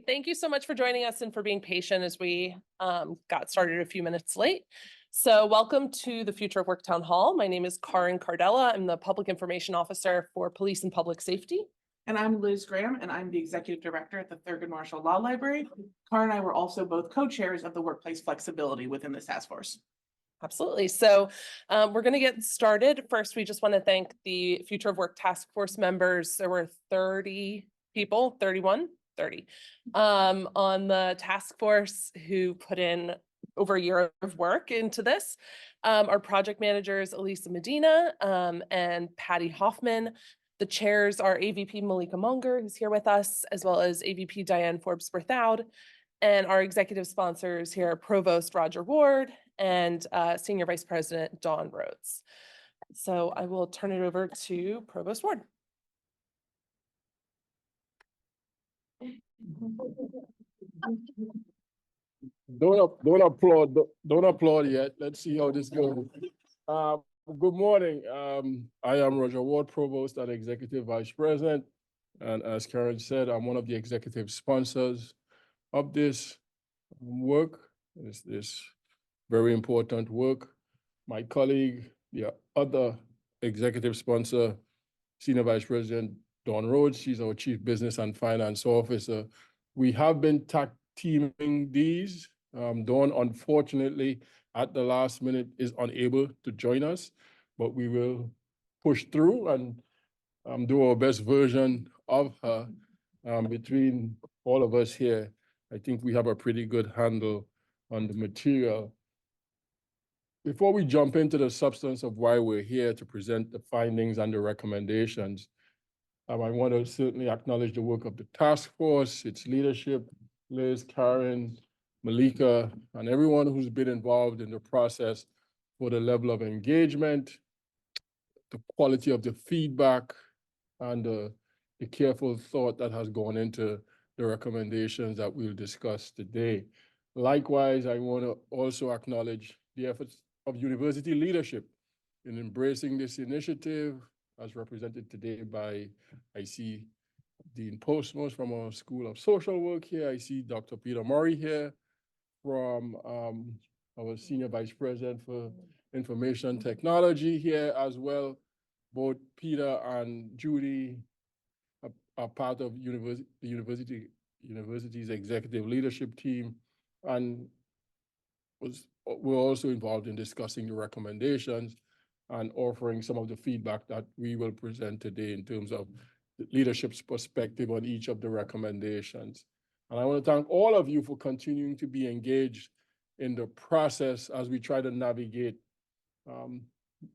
Thank you so much for joining us and for being patient as we got started a few minutes late. So welcome to the Future of Work Town Hall. My name is Karin Cardella. I'm the Public Information Officer for Police and Public Safety. And I'm Liz Graham, and I'm the Executive Director at the Thurgood Marshall Law Library. Karin and I were also both co-chairs of the workplace flexibility within this task force. Absolutely. So we're going to get started. First, we just want to thank the Future of Work Task Force members. There were 30 people, 31, 30 on the task force who put in over a year of work into this. Our project managers, Elisa Medina and Patty Hoffman. The chairs are AVP Malika Munger, who's here with us, as well as AVP Diane Forbes-Berthoud. And our executive sponsors here are Provost Roger Ward and Senior Vice President Dawn Rhodes. So I will turn it over to Provost Ward. Don't applaud yet. Let's see how this goes. Good morning. I am Roger Ward, Provost and Executive Vice President. And as Karen said, I'm one of the executive sponsors of this work, this very important work. My colleague, the other executive sponsor, Senior Vice President Dawn Rhodes, she's our Chief Business and Finance Officer. We have been tag teaming these. Dawn, unfortunately, at the last minute is unable to join us, but we will push through and do our best version of her. Between all of us here, I think we have a pretty good handle on the material. Before we jump into the substance of why we're here to present the findings and the recommendations, I want to certainly acknowledge the work of the task force, its leadership, Liz, Karen, Malika, and everyone who's been involved in the process for the level of engagement, the quality of the feedback, and the careful thought that has gone into the recommendations that we'll discuss today. Likewise, I want to also acknowledge the efforts of university leadership in embracing this initiative, as represented today by, I see Dean Postmos from our School of Social Work here. I see Dr. Peter Murray here from our Senior Vice President for Information Technology here as well. Both Peter and Judy are part of the university's executive leadership team, and we're also involved in discussing the recommendations and offering some of the feedback that we will present today in terms of the leadership's perspective on each of the recommendations. And I want to thank all of you for continuing to be engaged in the process as we try to navigate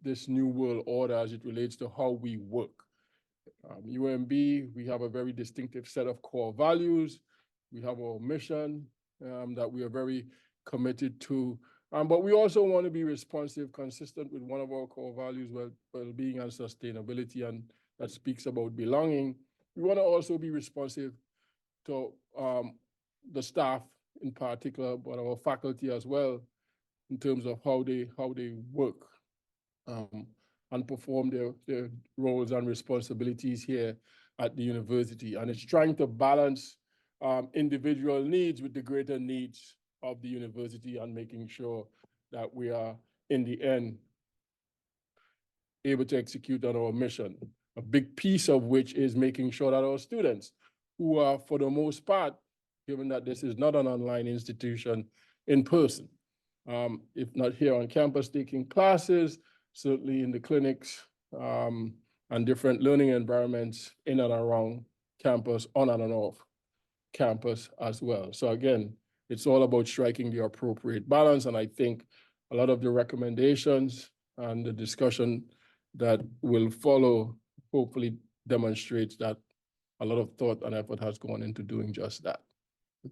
this new world order as it relates to how we work. UMB, we have a very distinctive set of core values. We have our mission that we are very committed to. But we also want to be responsive, consistent with one of our core values, well-being and sustainability, and that speaks about belonging. We want to also be responsive to the staff in particular, but our faculty as well, in terms of how they work and perform their roles and responsibilities here at the university. And it's trying to balance individual needs with the greater needs of the university and making sure that we are, in the end, able to execute on our mission. A big piece of which is making sure that our students, who are, for the most part, given that this is not an online institution, in person, if not here on campus taking classes, certainly in the clinics and different learning environments in and around campus, on and off campus as well. So again, it's all about striking the appropriate balance. And I think a lot of the recommendations and the discussion that will follow hopefully demonstrates that a lot of thought and effort has gone into doing just that.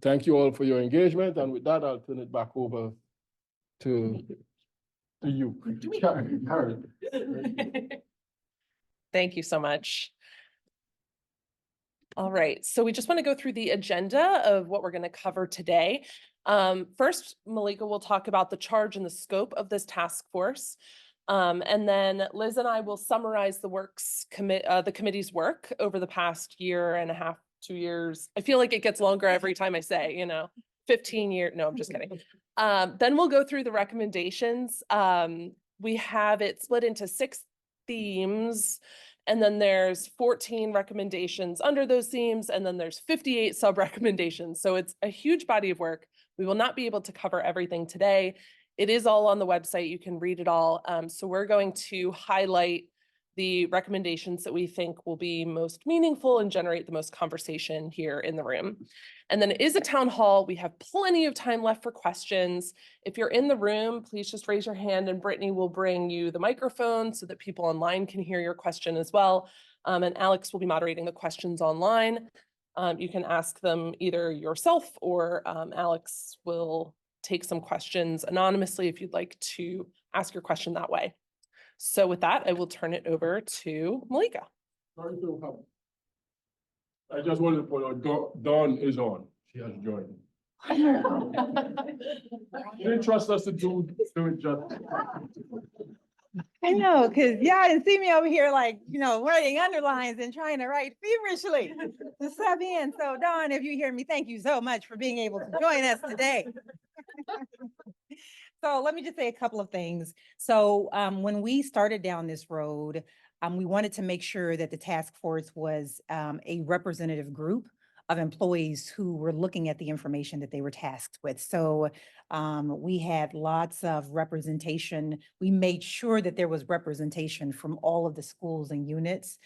Thank you all for your engagement. And with that, I'll turn it back over to you. Thank you so much. All right, so we just want to go through the agenda of what we're going to cover today. First, Malika will talk about the charge and the scope of this task force. And then Liz and I will summarize the committee's work over the past year and a half 2 years. I feel like it gets longer every time I say, 15 years. No, I'm just kidding. Then we'll go through the recommendations. We have it split into 6 themes, and then there's 14 recommendations under those themes, and then there's 58 sub-recommendations. So it's a huge body of work. We will not be able to cover everything today. It is all on the website. You can read it all. So we're going to highlight the recommendations that we think will be most meaningful and generate the most conversation here in the room. And then it is a town hall. We have plenty of time left for questions. If you're in the room, please just raise your hand and Brittany will bring you the microphone so that people online can hear your question as well. And Alex will be moderating the questions online. You can ask them either yourself or Alex will take some questions anonymously if you'd like to ask your question that way. So with that, I will turn it over to Malika. I just wanted to put out, Dawn is on. She has joined. She didn't trust us to do it justice. I know, because y'all didn't see me over here like, writing underlines and trying to write feverishly to sub in. So Dawn, if you hear me, thank you so much for being able to join us today. So let me just say a couple of things. So when we started down this road, we wanted to make sure that the task force was a representative group of employees who were looking at the information that they were tasked with. So we had lots of representation. We made sure that there was representation from all of the schools and units.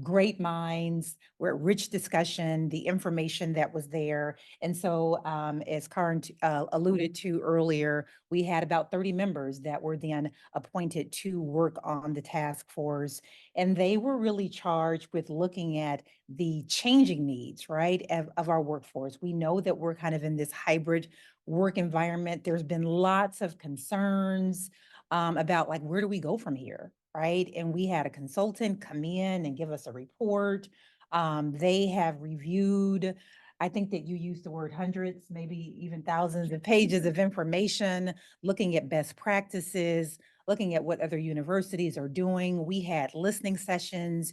Great minds, rich discussion, the information that was there. And so as Karen alluded to earlier, we had about 30 members that were then appointed to work on the task force. And they were really charged with looking at the changing needs, right, of our workforce. We know that we're kind of in this hybrid work environment. There's been lots of concerns about like, where do we go from here, right? And we had a consultant come in and give us a report. They have reviewed, I think that you used the word hundreds, maybe even thousands of pages of information, looking at best practices, looking at what other universities are doing. We had listening sessions.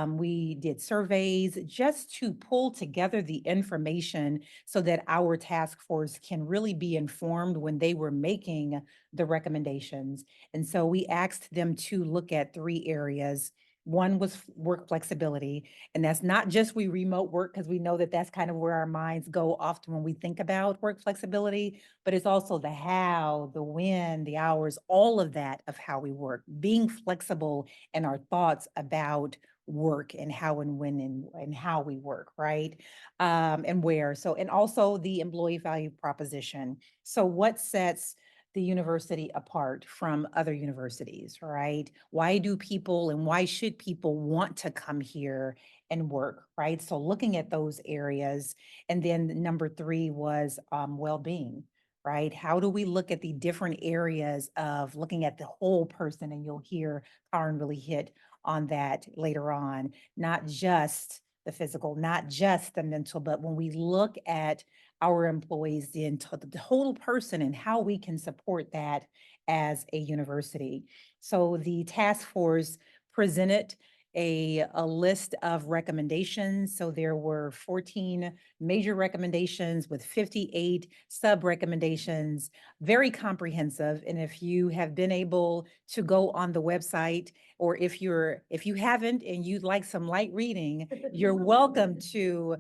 We did surveys just to pull together the information so that our task force can really be informed when they were making the recommendations. And so we asked them to look at 3 areas. One was work flexibility, and that's not just we remote work, because we know that that's kind of where our minds go often when we think about work flexibility, but it's also the how, the when, the hours, all of that of how we work, being flexible in our thoughts about work and how and when and how we work, right? And where. So, and also the employee value proposition. So what sets the university apart from other universities, right? Why do people and why should people want to come here and work, right? So looking at those areas. And then number 3 was well-being, right? How do we look at the different areas of looking at the whole person? And you'll hear Karen really hit on that later on, not just the physical, not just the mental, but when we look at our employees, the total person and how we can support that as a university. So the task force presented a list of recommendations. So there were 14 major recommendations with 58 sub-recommendations, very comprehensive. And if you have been able to go on the website, or if you haven't and you'd like some light reading, you're welcome to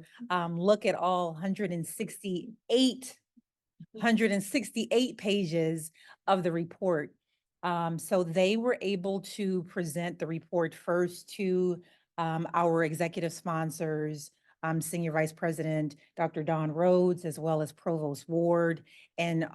look at all 168 pages of the report. So they were able to present the report first to our executive sponsors, Senior Vice President, Dr. Don Rhodes, as well as Provost Ward and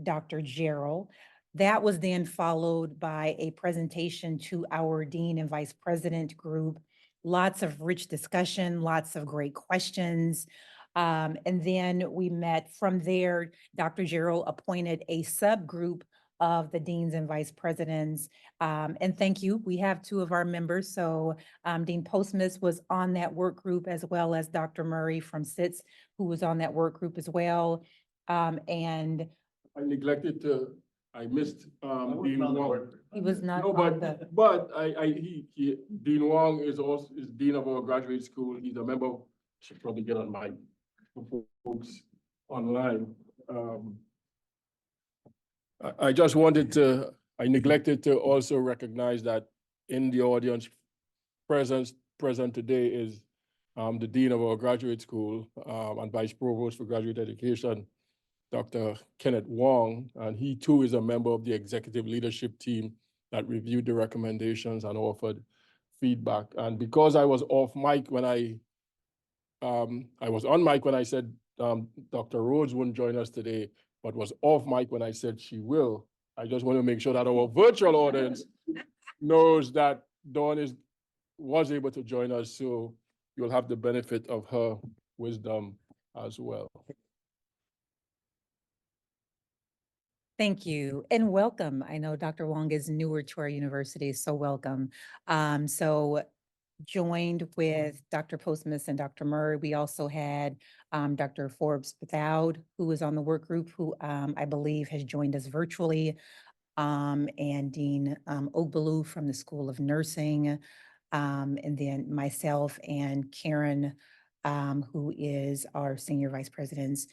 Dr. Gerald. That was then followed by a presentation to our Dean and Vice President group. Lots of rich discussion, lots of great questions. And then we met from there. Dr. Gerald appointed a subgroup of the deans and vice presidents. And thank you. We have 2 of our members. So Dean Postmus was on that work group, as well as Dr. Murray from SITS, who was on that work group as well. And I neglected to I missed, Dean Wong. He was not No, on the, but Dean Wong is also, is Dean of our graduate school. He's a member, should probably get on mic for folks online. I just wanted to, I neglected to also recognize that in the audience present today is the Dean of our graduate school and Vice Provost for Graduate Education, Dr. Kenneth Wong, and he too is a member of the executive leadership team that reviewed the recommendations and offered feedback. And because I was off mic when I was on mic when I said Dr. Rhodes wouldn't join us today, but was off mic when I said she will, I just want to make sure that our virtual audience knows that Dawn was able to join us, so you'll have the benefit of her wisdom as well. thank you and welcome. I know Dr. Wong is newer to our university, so welcome. So joined with Dr. Postmus and Dr. Murray, we also had Dr. Forbes Bethoud, who was on the work group, who I believe has joined us virtually, and Dean Ogbalou from the School of Nursing, and then myself and Karen, who is our Senior Vice President's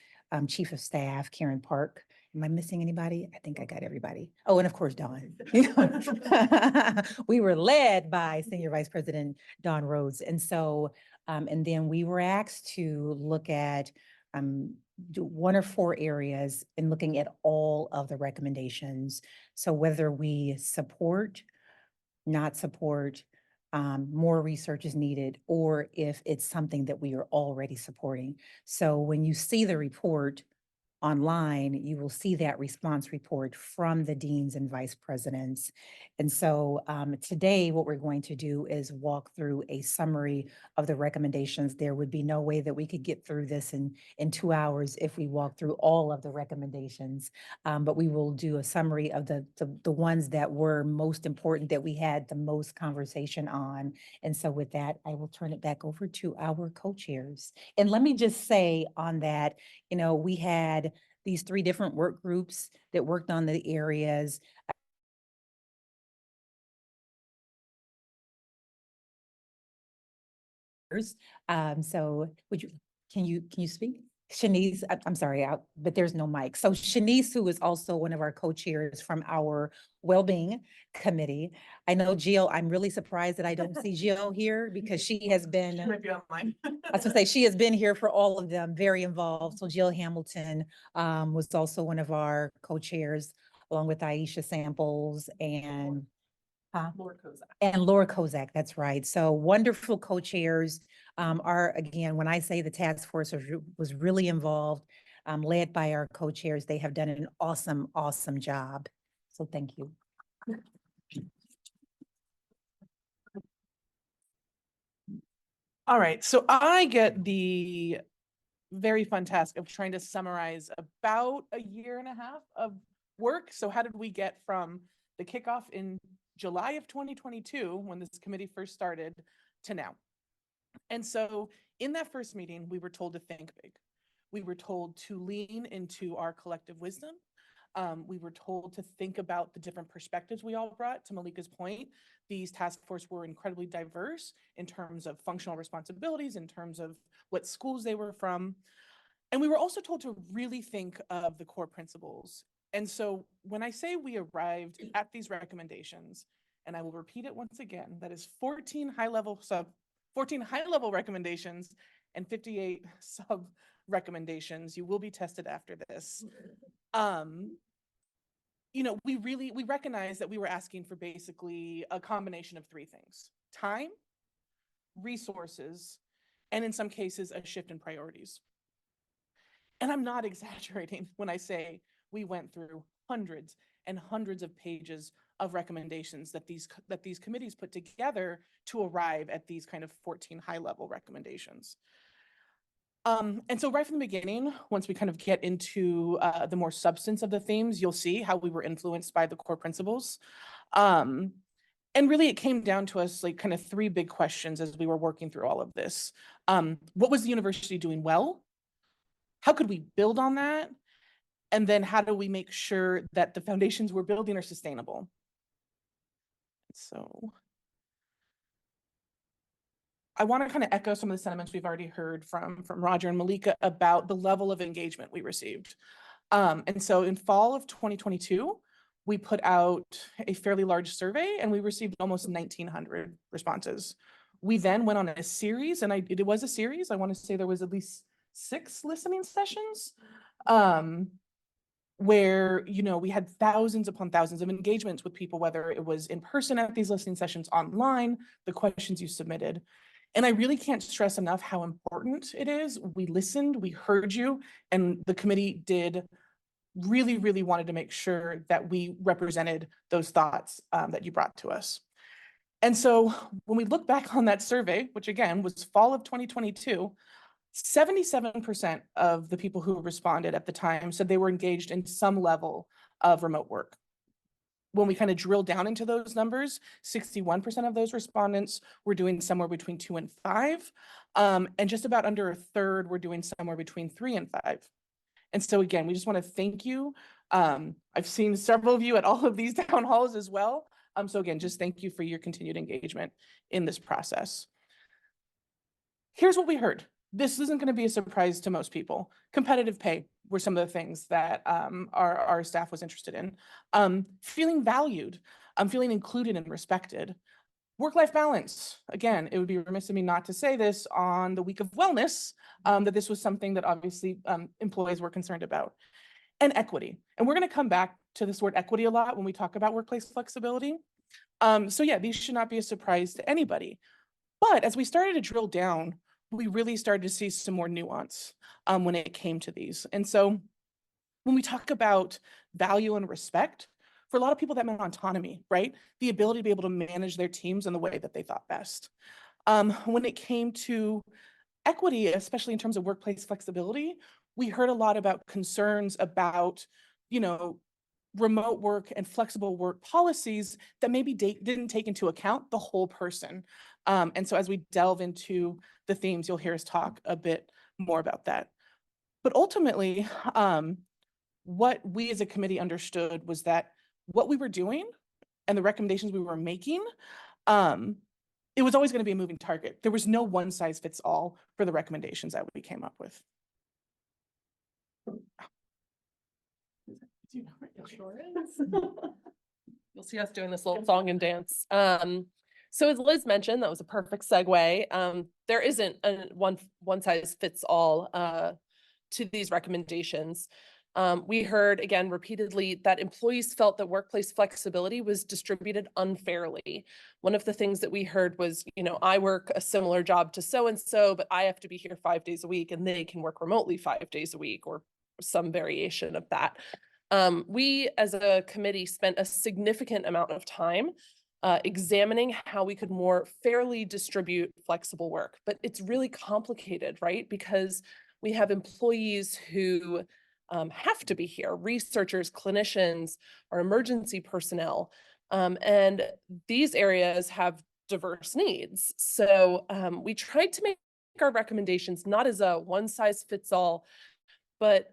Chief of Staff, Karen Park. Am I missing anybody? I think I got everybody. Oh, and of course, Dawn. We were led by Senior Vice President Dawn Rhodes. And so, and then we were asked to look at do 1 or 4 areas in looking at all of the recommendations. So whether we support, not support, more research is needed, or if it's something that we are already supporting. So when you see the report online, you will see that response report from the deans and vice presidents. And so today, what we're going to do is walk through a summary of the recommendations. There would be no way that we could get through this in 2 hours if we walk through all of the recommendations. But we will do a summary of the ones that were most important, that we had the most conversation on. And so with that, I will turn it back over to our co-chairs. And let me just say on that, you know, we had these 3 different work groups that worked on the areas. So can you speak? Shanice, I'm sorry, but there's no mic. So Shanice, who is also one of our co-chairs from our Wellbeing Committee. I know Jill, I'm really surprised that I don't see Jill here because she has been, She might be online. I was gonna say, she has been here for all of them, very involved. So Jill Hamilton was also one of our co-chairs, along with Aisha Samples and Laura Kozak, that's right. So wonderful co-chairs are, again, when I say the task force was really involved, led by our co-chairs, they have done an awesome, awesome job. So thank you. All right, so I get the very fun task of trying to summarize about a 1.5 years of work. So how did we get from the kickoff in July of 2022, when this committee first started, to now? And so in that first meeting, we were told to think big. We were told to lean into our collective wisdom. We were told to think about the different perspectives we all brought. To Malika's point, these task force were incredibly diverse in terms of functional responsibilities, in terms of what schools they were from. And we were also told to really think of the core principles. And so when I say we arrived at these recommendations, and I will repeat it once again, that is 14 high-level recommendations and 58 sub recommendations. You will be tested after this. You know, we recognize that we were asking for basically a combination of 3 things: time, resources, and in some cases, a shift in priorities. And I'm not exaggerating when I say we went through hundreds and hundreds of pages of recommendations that these committees put together to arrive at these kind of 14 high-level recommendations. And so right from the beginning, once we kind of get into the more substance of the themes, you'll see how we were influenced by the core principles. And really, it came down to us like kind of 3 big questions as we were working through all of this. What was the university doing well? How could we build on that? And then how do we make sure that the foundations we're building are sustainable? So I want to kind of echo some of the sentiments we've already heard from Roger and Malika about the level of engagement we received. And so in fall of 2022, we put out a fairly large survey and we received almost 1,900 responses. We then went on a series, and it was a series. I want to say there was at least 6 listening sessions, where, you know, we had thousands upon thousands of engagements with people, whether it was in person at these listening sessions, online, the questions you submitted. And I really can't stress enough how important it is. We listened, we heard you, and the committee really wanted to make sure that we represented those thoughts that you brought to us. And so when we look back on that survey, which again was fall of 2022, 77% of the people who responded at the time said they were engaged in some level of remote work. When we kind of drill down into those numbers, 61% of those respondents were doing somewhere between 2 and 5. And just about under a third were doing somewhere between 3 and 5. And so again, we just want to thank you. I've seen several of you at all of these town halls as well. So again, just thank you for your continued engagement in this process. Here's what we heard. This isn't going to be a surprise to most people. Competitive pay were some of the things that our staff was interested in. Feeling valued, feeling included and respected. Work-life balance. Again, it would be remiss of me not to say this on the week of wellness, that this was something that obviously employees were concerned about. And equity. And we're going to come back to this word equity a lot when we talk about workplace flexibility. So yeah, these should not be a surprise to anybody. But as we started to drill down, we really started to see some more nuance when it came to these. And so when we talk about value and respect, for a lot of people that meant autonomy, right? The ability to be able to manage their teams in the way that they thought best. When it came to equity, especially in terms of workplace flexibility, we heard a lot about concerns about, you know, remote work and flexible work policies that maybe didn't take into account the whole person. And so as we delve into the themes, you'll hear us talk a bit more about that. But ultimately, what we as a committee understood was that what we were doing and the recommendations we were making, it was always going to be a moving target. There was no one size fits all for the recommendations that we came up with. You'll see us doing this little song and dance. So as Liz mentioned, that was a perfect segue. There isn't a one size fits all to these recommendations. We heard again repeatedly that employees felt that workplace flexibility was distributed unfairly. One of the things that we heard was, you know, I work a similar job to so-and-so, but I have to be here 5 days a week and they can work remotely 5 days a week or some variation of that. We as a committee spent a significant amount of time examining how we could more fairly distribute flexible work, but it's really complicated, right? Because we have employees who have to be here, researchers, clinicians, or emergency personnel. And these areas have diverse needs. So we tried to make our recommendations not as a one size fits all, but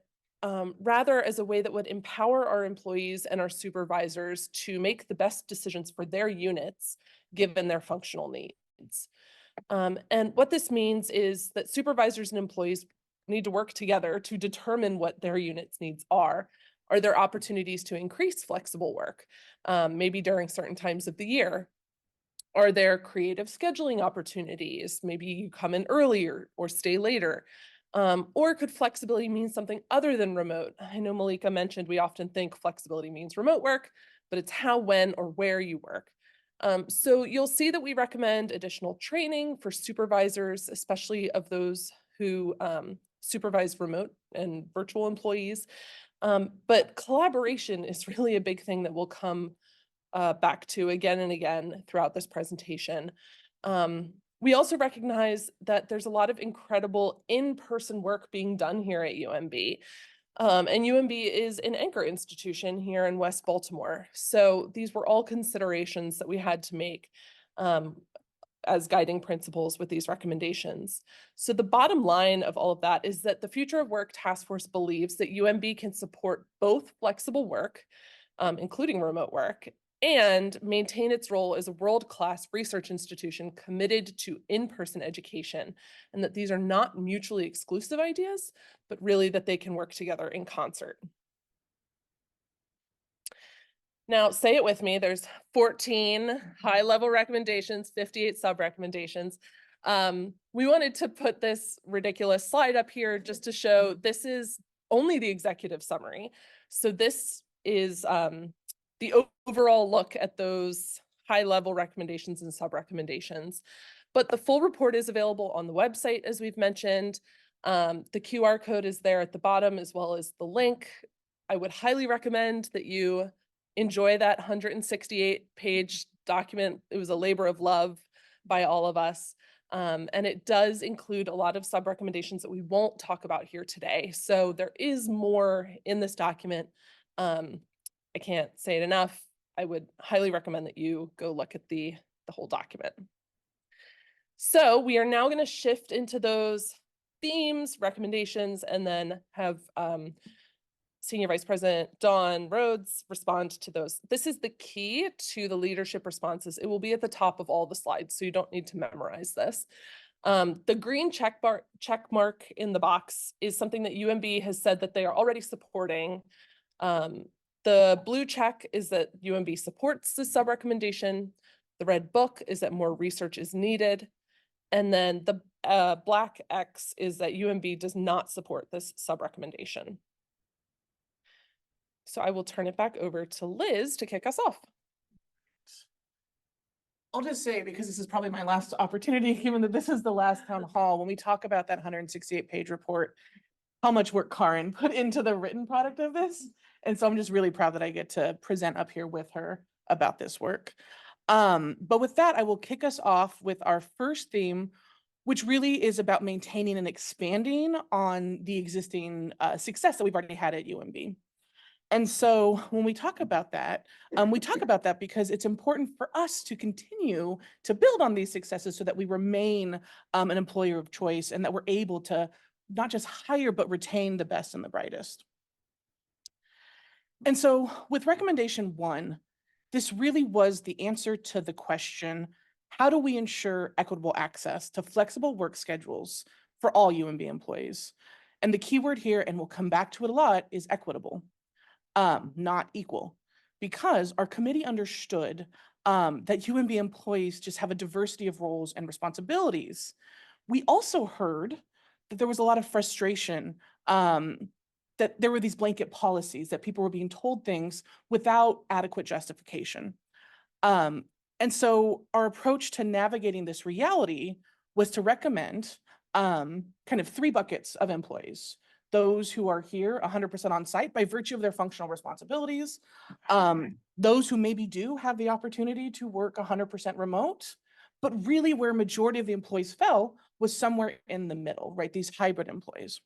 rather as a way that would empower our employees and our supervisors to make the best decisions for their units, given their functional needs. And what this means is that supervisors and employees need to work together to determine what their unit's needs are. Are there opportunities to increase flexible work, maybe during certain times of the year? Are there creative scheduling opportunities? Maybe you come in earlier or stay later. Or could flexibility mean something other than remote? I know Malika mentioned we often think flexibility means remote work, but it's how, when, or where you work. So you'll see that we recommend additional training for supervisors, especially of those who supervise remote and virtual employees. But collaboration is really a big thing that we'll come back to again and again throughout this presentation. We also recognize that there's a lot of incredible in-person work being done here at UMB. And UMB is an anchor institution here in West Baltimore. So these were all considerations that we had to make as guiding principles with these recommendations. So the bottom line of all of that is that the Future of Work Task Force believes that UMB can support both flexible work, including remote work, and maintain its role as a world-class research institution committed to in-person education, and that these are not mutually exclusive ideas, but really that they can work together in concert. Now, say it with me, there's 14 high-level recommendations, 58 sub-recommendations. We wanted to put this ridiculous slide up here just to show this is only the executive summary. So this is the overall look at those high-level recommendations and sub-recommendations. But the full report is available on the website, as we've mentioned. The QR code is there at the bottom, as well as the link. I would highly recommend that you enjoy that 168-page document. It was a labor of love by all of us. And it does include a lot of sub-recommendations that we won't talk about here today. So there is more in this document. I can't say it enough. I would highly recommend that you go look at the whole document. So we are now going to shift into those themes, recommendations, and then have Senior Vice President Dawn Rhodes respond to those. This is the key to the leadership responses. It will be at the top of all the slides, so you don't need to memorize this. The green check mark in the box is something that UMB has said that they are already supporting. The blue check is that UMB supports the sub-recommendation. The red book is that more research is needed. And then the black X is that UMB does not support this sub-recommendation. So I will turn it back over to Liz to kick us off. I'll just say, because this is probably my last opportunity, given that this is the last town hall, when we talk about that 168-page report, how much work Karin put into the written product of this. And so I'm just really proud that I get to present up here with her about this work. But with that, I will kick us off with our first theme, which really is about maintaining and expanding on the existing success that we've already had at UMB. And so when we talk about that because it's important for us to continue to build on these successes so that we remain an employer of choice and that we're able to not just hire, but retain the best and the brightest. And so with recommendation 1, this really was the answer to the question, how do we ensure equitable access to flexible work schedules for all UMB employees? And the key word here, and we'll come back to it a lot, is equitable. Not equal, because our committee understood that UMB employees just have a diversity of roles and responsibilities. We also heard that there was a lot of frustration, that there were these blanket policies, that people were being told things without adequate justification. And so our approach to navigating this reality was to recommend kind of 3 buckets of employees. Those who are here 100% on site by virtue of their functional responsibilities, those who maybe do have the opportunity to work 100% remote, but really where majority of the employees fell was somewhere in the middle, right? These hybrid employees.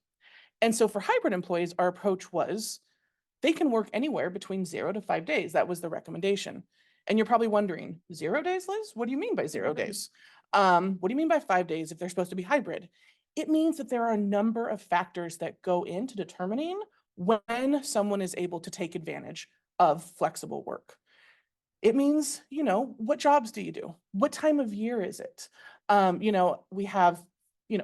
And so for hybrid employees, our approach was they can work anywhere between 0 to 5 days. That was the recommendation. And you're probably wondering, 0 days, Liz? What do you mean by 0 days? What do you mean by 5 days if they're supposed to be hybrid? It means that there are a number of factors that go into determining when someone is able to take advantage of flexible work. It means, what jobs do you do? What time of year is it? We have,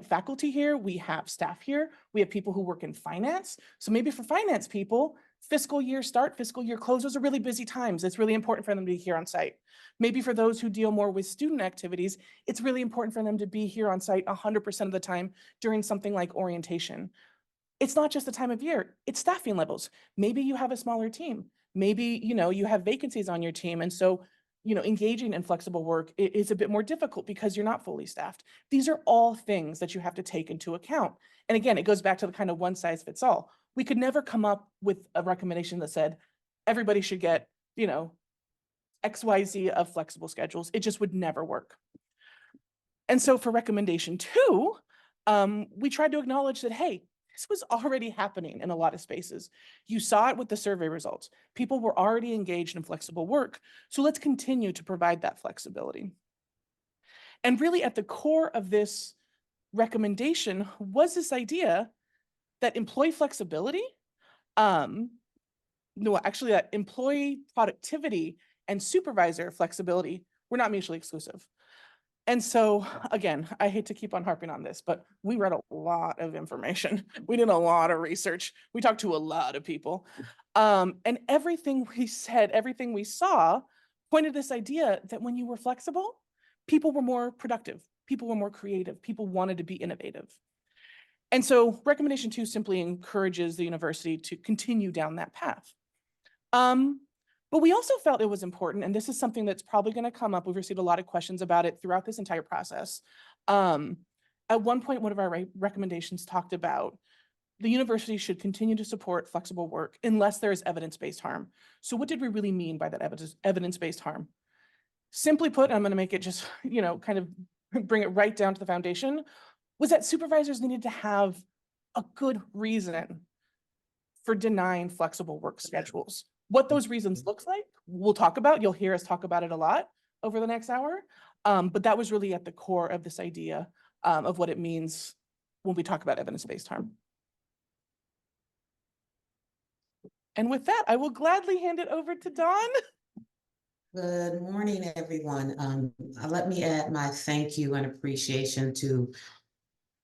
faculty here, we have staff here, we have people who work in finance. So maybe for finance people, fiscal year start, fiscal year close, those are really busy times. It's really important for them to be here on site. Maybe for those who deal more with student activities, it's really important for them to be here on site 100% of the time during something like orientation. It's not just the time of year, it's staffing levels. Maybe you have a smaller team. Maybe, you have vacancies on your team. And so, engaging in flexible work is a bit more difficult because you're not fully staffed. These are all things that you have to take into account. And again, it goes back to the kind of one size fits all. We could never come up with a recommendation that said everybody should get, XYZ of flexible schedules. It just would never work. And so for recommendation 2, we tried to acknowledge that, hey, this was already happening in a lot of spaces. You saw it with the survey results. People were already engaged in flexible work. So let's continue to provide that flexibility. And really at the core of this recommendation was this idea that employee flexibility, no, actually that employee productivity and supervisor flexibility were not mutually exclusive. And so, again, I hate to keep on harping on this, but we read a lot of information. We did a lot of research. We talked to a lot of people. And everything we said, everything we saw pointed this idea that when you were flexible, people were more productive, people were more creative, people wanted to be innovative. And so recommendation 2 simply encourages the university to continue down that path. But we also felt it was important, and this is something that's probably going to come up. We've received a lot of questions about it throughout this entire process. At one point, one of our recommendations talked about the university should continue to support flexible work unless there is evidence-based harm. So what did we really mean by that evidence-based harm? Simply put, I'm going to make it just, kind of bring it right down to the foundation, was that supervisors needed to have a good reason for denying flexible work schedules. What those reasons looks like, we'll talk about. You'll hear us talk about it a lot over the next hour. But that was really at the core of this idea of what it means when we talk about evidence-based harm. And with that, I will gladly hand it over to Dawn. Good morning, everyone. Let me add my thank you and appreciation to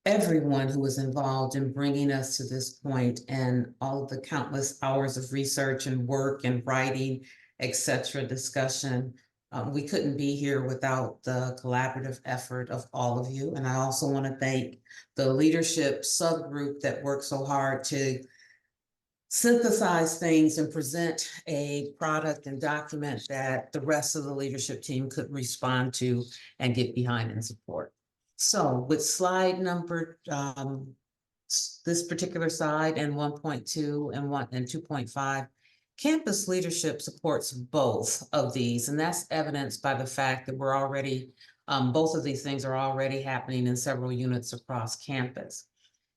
everyone who was involved in bringing us to this point, and all of the countless hours of research and work and writing, etc., discussion. We couldn't be here without the collaborative effort of all of you. And I also want to thank the leadership subgroup that worked so hard to synthesize things and present a product and document that the rest of the leadership team could respond to and get behind and support. So with slide number, this particular slide and 1.2 and 2.5, campus leadership supports both of these, and that's evidenced by the fact that we're already, both of these things are already happening in several units across campus.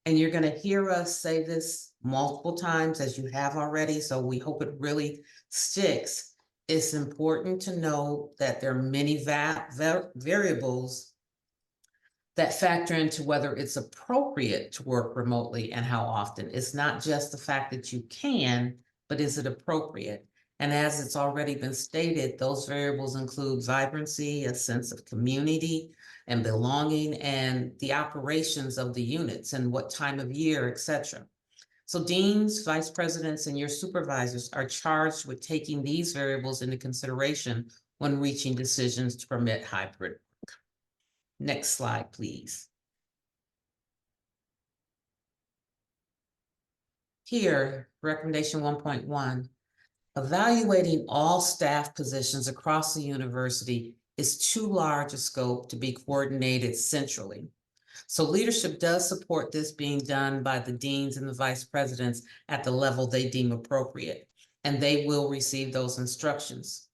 And you're going to hear us say this multiple times, as you have already, so we hope it really sticks. It's important to know that there are many variables that factor into whether it's appropriate to work remotely and how often. It's not just the fact that you can, but is it appropriate? And as it's already been stated, those variables include vibrancy, a sense of community and belonging, and the operations of the units and what time of year, etc. So deans, vice presidents, and your supervisors are charged with taking these variables into consideration when reaching decisions to permit hybrid work. Next slide, please. Here, recommendation 1.1, evaluating all staff positions across the university is too large a scope to be coordinated centrally. So leadership does support this being done by the deans and the vice presidents at the level they deem appropriate, and they will receive those instructions.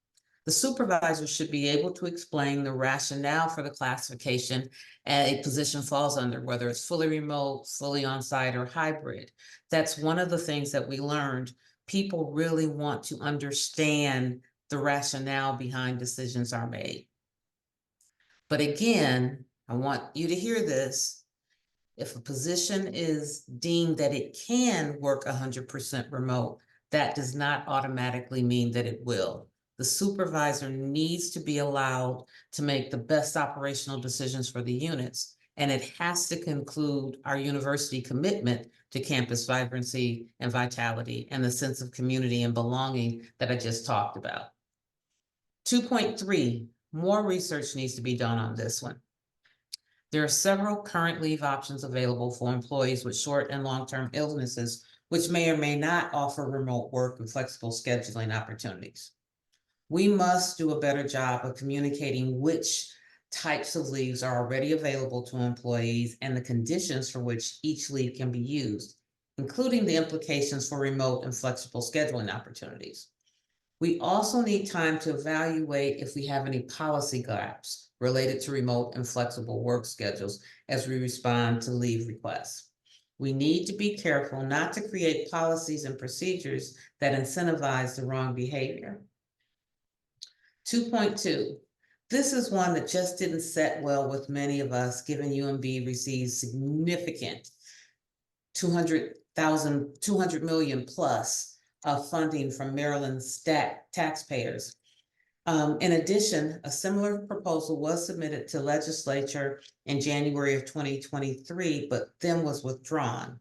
The supervisor should be able to explain the rationale for the classification a position falls under, whether it's fully remote, fully on-site, or hybrid. That's one of the things that we learned. People really want to understand the rationale behind decisions are made. But again, I want you to hear this. If a position is deemed that it can work 100% remote, that does not automatically mean that it will. The supervisor needs to be allowed to make the best operational decisions for the units, and it has to conclude our university commitment to campus vibrancy and vitality and the sense of community and belonging that I just talked about. 2.3, more research needs to be done on this one. There are several current leave options available for employees with short and long-term illnesses, which may or may not offer remote work and flexible scheduling opportunities. We must do a better job of communicating which types of leaves are already available to employees and the conditions for which each leave can be used, including the implications for remote and flexible scheduling opportunities. We also need time to evaluate if we have any policy gaps related to remote and flexible work schedules as we respond to leave requests. We need to be careful not to create policies and procedures that incentivize the wrong behavior. 2.2, This is one that just didn't set well with many of us, given UMB received significant 200 million plus of funding from Maryland taxpayers. In addition, a similar proposal was submitted to legislature in January of 2023, but then was withdrawn.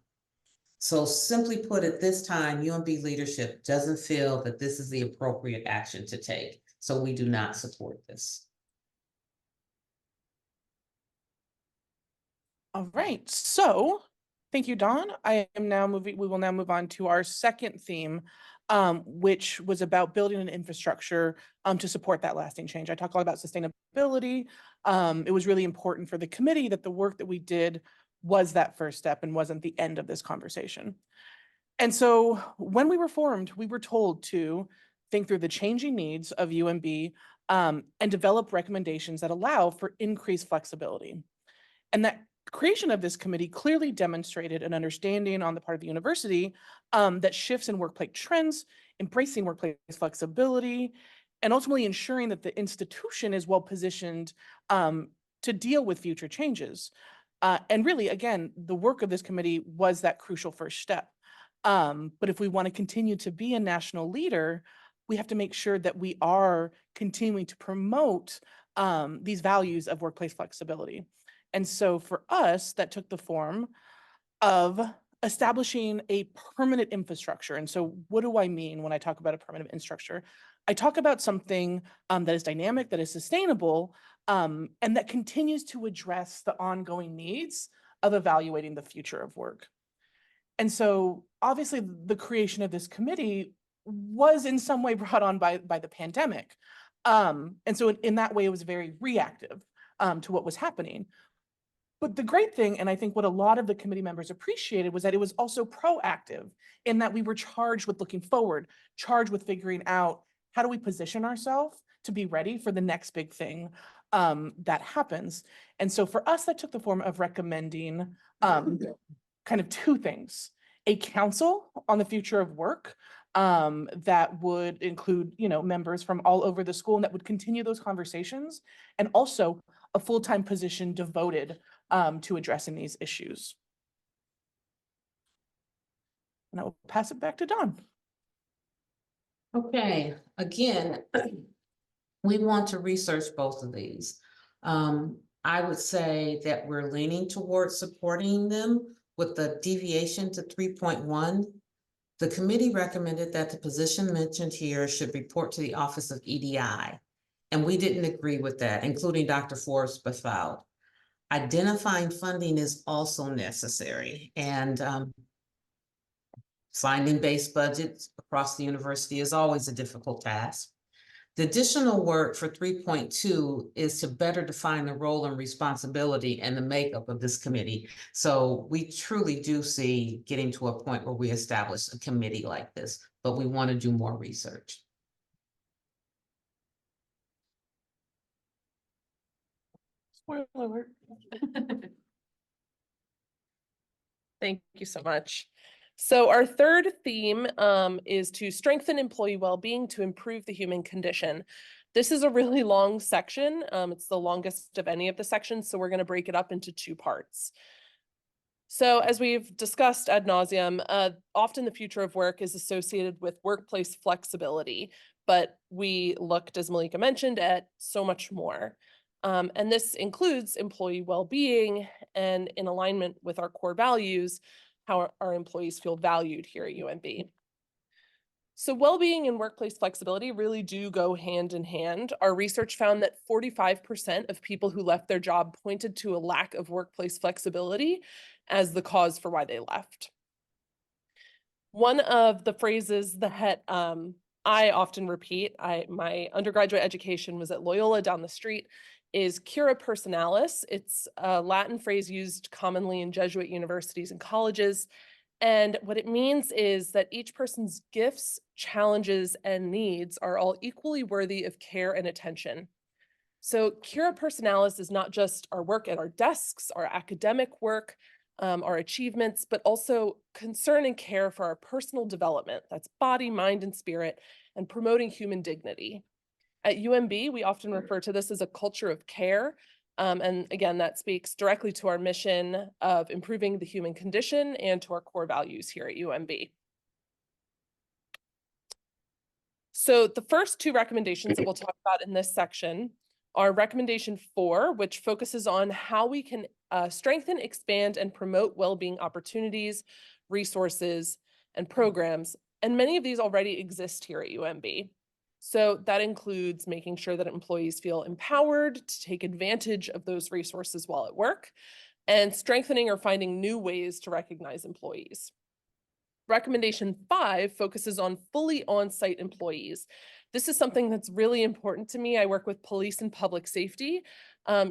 So simply put, at this time, UMB leadership doesn't feel that this is the appropriate action to take. So we do not support this. All right, so thank you, Dawn. We will now move on to our second theme, which was about building an infrastructure to support that lasting change. I talked a lot about sustainability. It was really important for the committee that the work that we did was that first step and wasn't the end of this conversation. And so when we were formed, we were told to think through the changing needs of UMB and develop recommendations that allow for increased flexibility. And that creation of this committee clearly demonstrated an understanding on the part of the university that shifts in workplace trends, embracing workplace flexibility, and ultimately ensuring that the institution is well positioned to deal with future changes. And really, again, the work of this committee was that crucial first step. But if we want to continue to be a national leader, we have to make sure that we are continuing to promote these values of workplace flexibility. And so for us, that took the form of establishing a permanent infrastructure. And so what do I mean when I talk about a permanent infrastructure? I talk about something that is dynamic, that is sustainable, and that continues to address the ongoing needs of evaluating the future of work. And so obviously the creation of this committee was in some way brought on by the pandemic. And so in that way, it was very reactive to what was happening. But the great thing, and I think what a lot of the committee members appreciated, was that it was also proactive in that we were charged with looking forward, charged with figuring out how do we position ourselves to be ready for the next big thing that happens. And so for us, that took the form of recommending kind of two things: a council on the future of work that would include, members from all over the school and that would continue those conversations, and also a full-time position devoted to addressing these issues. And I will pass it back to Dawn. Okay, again, we want to research both of these. I would say that we're leaning towards supporting them with the deviation to 3.1. The committee recommended that the position mentioned here should report to the Office of EDI. And we didn't agree with that, including Dr. Forbes Beffoud. Identifying funding is also necessary, and finding base budgets across the university is always a difficult task. The additional work for 3.2 is to better define the role and responsibility and the makeup of this committee. So we truly do see getting to a point where we establish a committee like this, but we want to do more research. Spoiler alert. Thank you so much. So our third theme is to strengthen employee well-being to improve the human condition. This is a really long section. It's the longest of any of the sections, so we're going to break it up into two parts. So as we've discussed ad nauseum, often the future of work is associated with workplace flexibility, but we looked, as Malika mentioned, at so much more. And this includes employee well-being and, in alignment with our core values, how our employees feel valued here at UMB. So well-being and workplace flexibility really do go hand in hand. Our research found that 45% of people who left their job pointed to a lack of workplace flexibility as the cause for why they left. One of the phrases that I often repeat, my undergraduate education was at Loyola down the street, is cura personalis. It's a Latin phrase used commonly in Jesuit universities and colleges. And what it means is that each person's gifts, challenges, and needs are all equally worthy of care and attention. So cura personalis is not just our work at our desks, our academic work, our achievements, but also concern and care for our personal development. That's body, mind, and spirit, and promoting human dignity. At UMB, we often refer to this as a culture of care. And again, that speaks directly to our mission of improving the human condition and to our core values here at UMB. So the first two recommendations that we'll talk about in this section are recommendation 4, which focuses on how we can strengthen, expand, and promote well-being opportunities, resources, and programs. And many of these already exist here at UMB. So that includes making sure that employees feel empowered to take advantage of those resources while at work, and strengthening or finding new ways to recognize employees. Recommendation 5 focuses on fully on-site employees. This is something that's really important to me. I work with police and public safety.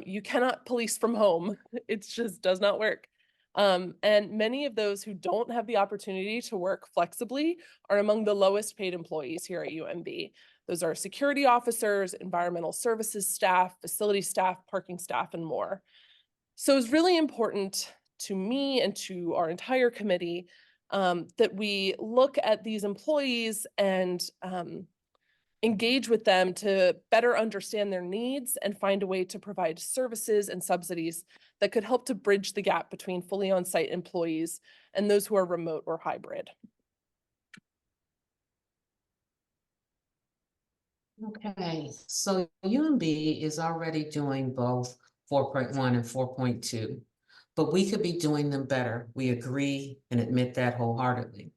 You cannot police from home. It just does not work. And many of those who don't have the opportunity to work flexibly are among the lowest paid employees here at UMB. Those are security officers, environmental services staff, facility staff, parking staff, and more. So it's really important to me and to our entire committee that we look at these employees and engage with them to better understand their needs and find a way to provide services and subsidies that could help to bridge the gap between fully on-site employees and those who are remote or hybrid. Okay, so UMB is already doing both 4.1 and 4.2, but we could be doing them better. We agree and admit that wholeheartedly.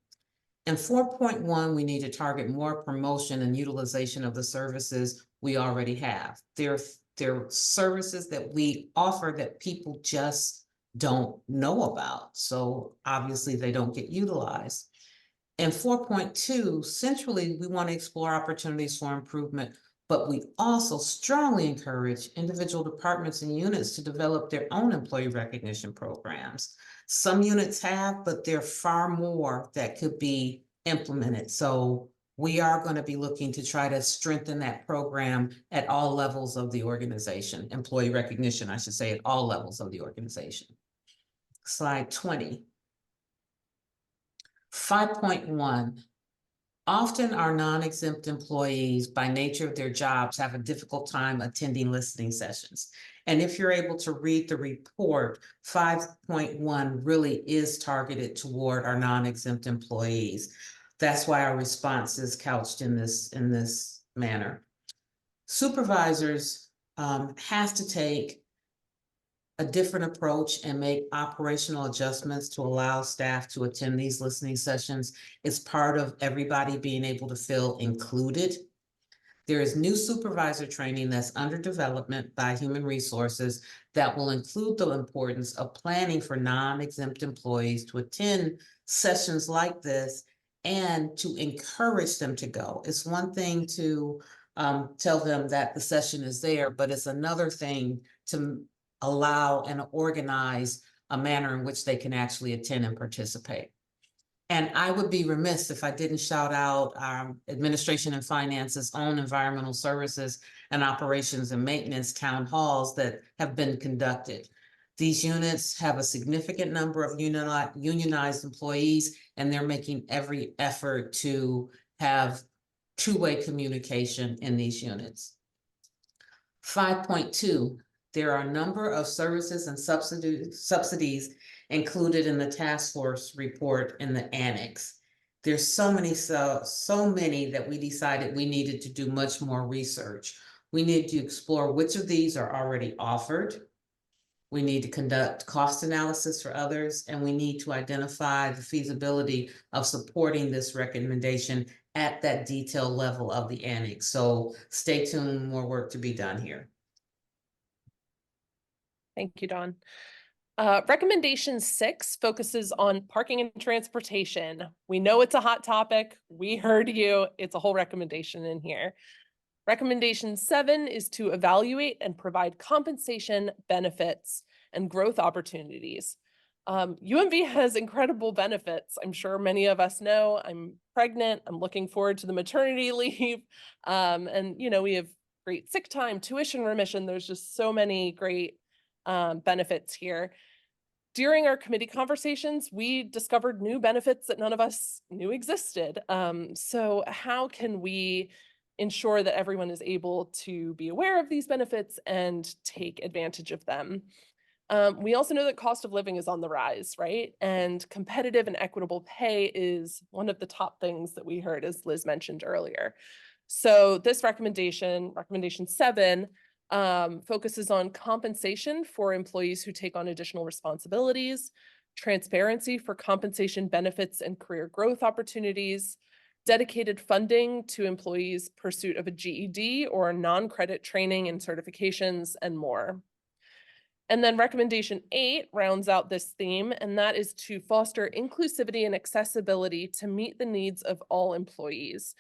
In 4.1, we need to target more promotion and utilization of the services we already have. There are services that we offer that people just don't know about. So obviously they don't get utilized. In 4.2, centrally, we want to explore opportunities for improvement, but we also strongly encourage individual departments and units to develop their own employee recognition programs. Some units have, but there are far more that could be implemented. So we are going to be looking to try to strengthen that program at all levels of the organization, employee recognition, I should say, at all levels of the organization. Slide 20. 5.1, often our non-exempt employees, by nature of their jobs, have a difficult time attending listening sessions. And if you're able to read the report, 5.1 really is targeted toward our non-exempt employees. That's why our response is couched in this manner. Supervisors have to take a different approach and make operational adjustments to allow staff to attend these listening sessions. It's part of everybody being able to feel included. There is new supervisor training that's under development by Human Resources that will include the importance of planning for non-exempt employees to attend sessions like this and to encourage them to go. It's one thing to tell them that the session is there, but it's another thing to allow and organize a manner in which they can actually attend and participate. And I would be remiss if I didn't shout out our administration and finance's own environmental services and operations and maintenance town halls that have been conducted. These units have a significant number of unionized employees, and they're making every effort to have two-way communication in these units. 5.2, there are a number of services and subsidies included in the task force report in the annex. There's so many that we decided we needed to do much more research. We need to explore which of these are already offered. We need to conduct cost analysis for others, and we need to identify the feasibility of supporting this recommendation at that detailed level of the annex. So stay tuned, more work to be done here. Thank you, Dawn. Recommendation 6 focuses on parking and transportation. We know it's a hot topic. We heard you. It's a whole recommendation in here. Recommendation 7 is to evaluate and provide compensation, benefits, and growth opportunities. UMB has incredible benefits. I'm sure many of us know. I'm pregnant. I'm looking forward to the maternity leave. And, we have great sick time, tuition remission. There's just so many great benefits here. During our committee conversations, we discovered new benefits that none of us knew existed. So how can we ensure that everyone is able to be aware of these benefits and take advantage of them. We also know that cost of living is on the rise, right? And competitive and equitable pay is one of the top things that we heard, as Liz mentioned earlier. So this recommendation 7, focuses on compensation for employees who take on additional responsibilities, transparency for compensation benefits and career growth opportunities, dedicated funding to employees' pursuit of a GED or non-credit training and certifications, and more. And then recommendation 8 rounds out this theme, and that is to foster inclusivity and accessibility to meet the needs of all employees.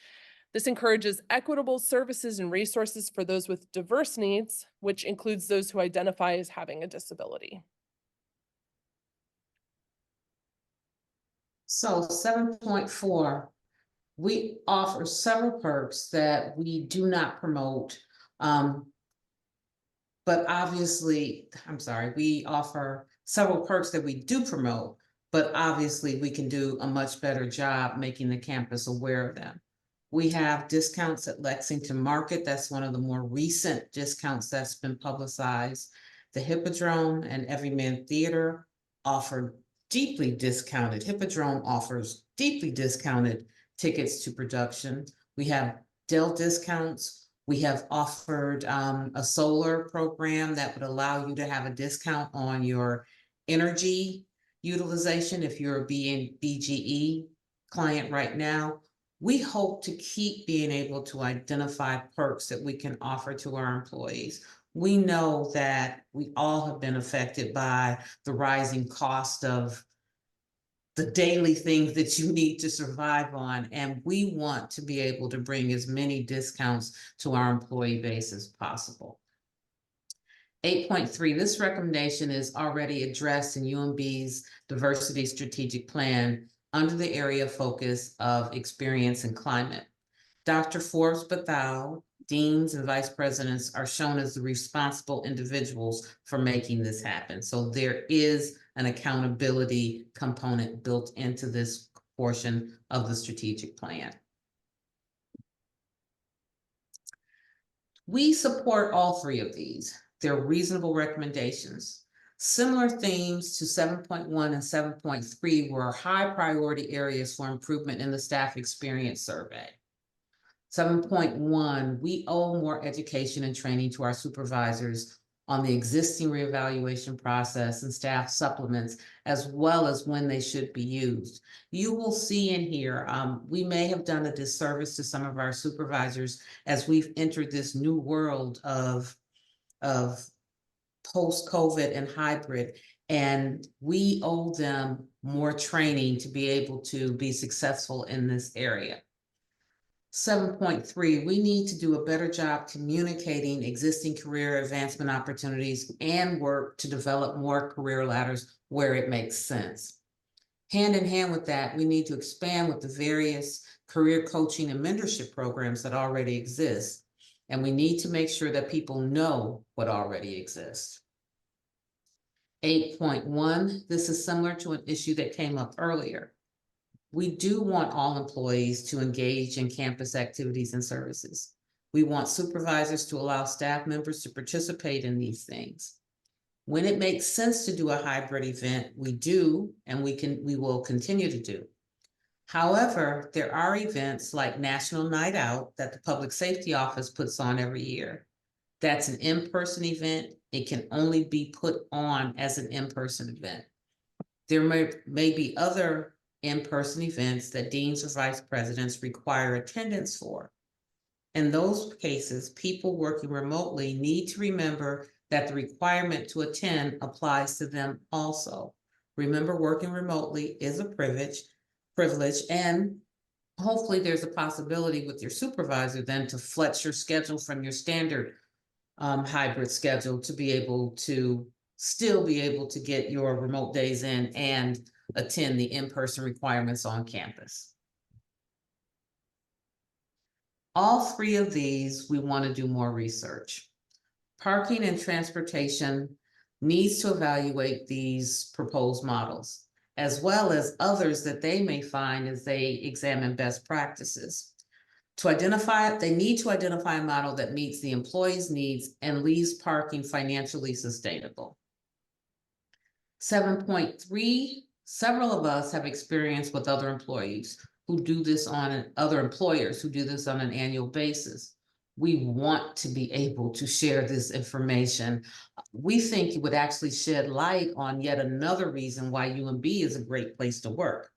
This encourages equitable services and resources for those with diverse needs, which includes those who identify as having a disability. So 7.4, we offer several perks that we do not promote. But obviously, we offer several perks that we do promote, but obviously we can do a much better job making the campus aware of them. We have discounts at Lexington Market. That's one of the more recent discounts that's been publicized. The Hippodrome and Everyman Theater offer deeply discounted. Hippodrome offers deeply discounted tickets to production. We have Dell discounts. We have offered a solar program that would allow you to have a discount on your energy utilization if you're a BGE client right now. We hope to keep being able to identify perks that we can offer to our employees. We know that we all have been affected by the rising cost of the daily things that you need to survive on. And we want to be able to bring as many discounts to our employee base as possible. 8.3, this recommendation is already addressed in UMB's diversity strategic plan under the area of focus of experience and climate. Dr. Forbes Bethau, deans and vice presidents are shown as the responsible individuals for making this happen. So there is an accountability component built into this portion of the strategic plan. We support all 3 of these. They're reasonable recommendations. Similar themes to 7.1 and 7.3 were high priority areas for improvement in the staff experience survey. 7.1, we owe more education and training to our supervisors on the existing reevaluation process and staff supplements, as well as when they should be used. You will see in here, we may have done a disservice to some of our supervisors as we've entered this new world of post-COVID and hybrid, and we owe them more training to be able to be successful in this area. 7.3, we need to do a better job communicating existing career advancement opportunities and work to develop more career ladders where it makes sense. Hand in hand with that, we need to expand with the various career coaching and mentorship programs that already exist. And we need to make sure that people know what already exists. 8.1, this is similar to an issue that came up earlier. We do want all employees to engage in campus activities and services. We want supervisors to allow staff members to participate in these things. When it makes sense to do a hybrid event, we do, and we will continue to do. However, there are events like National Night Out that the Public Safety Office puts on every year. That's an in-person event. It can only be put on as an in-person event. There may be other in-person events that deans or vice presidents require attendance for. In those cases, people working remotely need to remember that the requirement to attend applies to them also. Remember, working remotely is a privilege, and hopefully there's a possibility with your supervisor then to flex your schedule from your standard hybrid schedule to be able to still be able to get your remote days in and attend the in-person requirements on campus. All 3 of these, we want to do more research. Parking and transportation needs to evaluate these proposed models, as well as others that they may find as they examine best practices. They need to identify a model that meets the employee's needs and leaves parking financially sustainable. 7.3, several of us have experience with other employers who do this on an annual basis. We want to be able to share this information. We think it would actually shed light on yet another reason why UMB is a great place to work.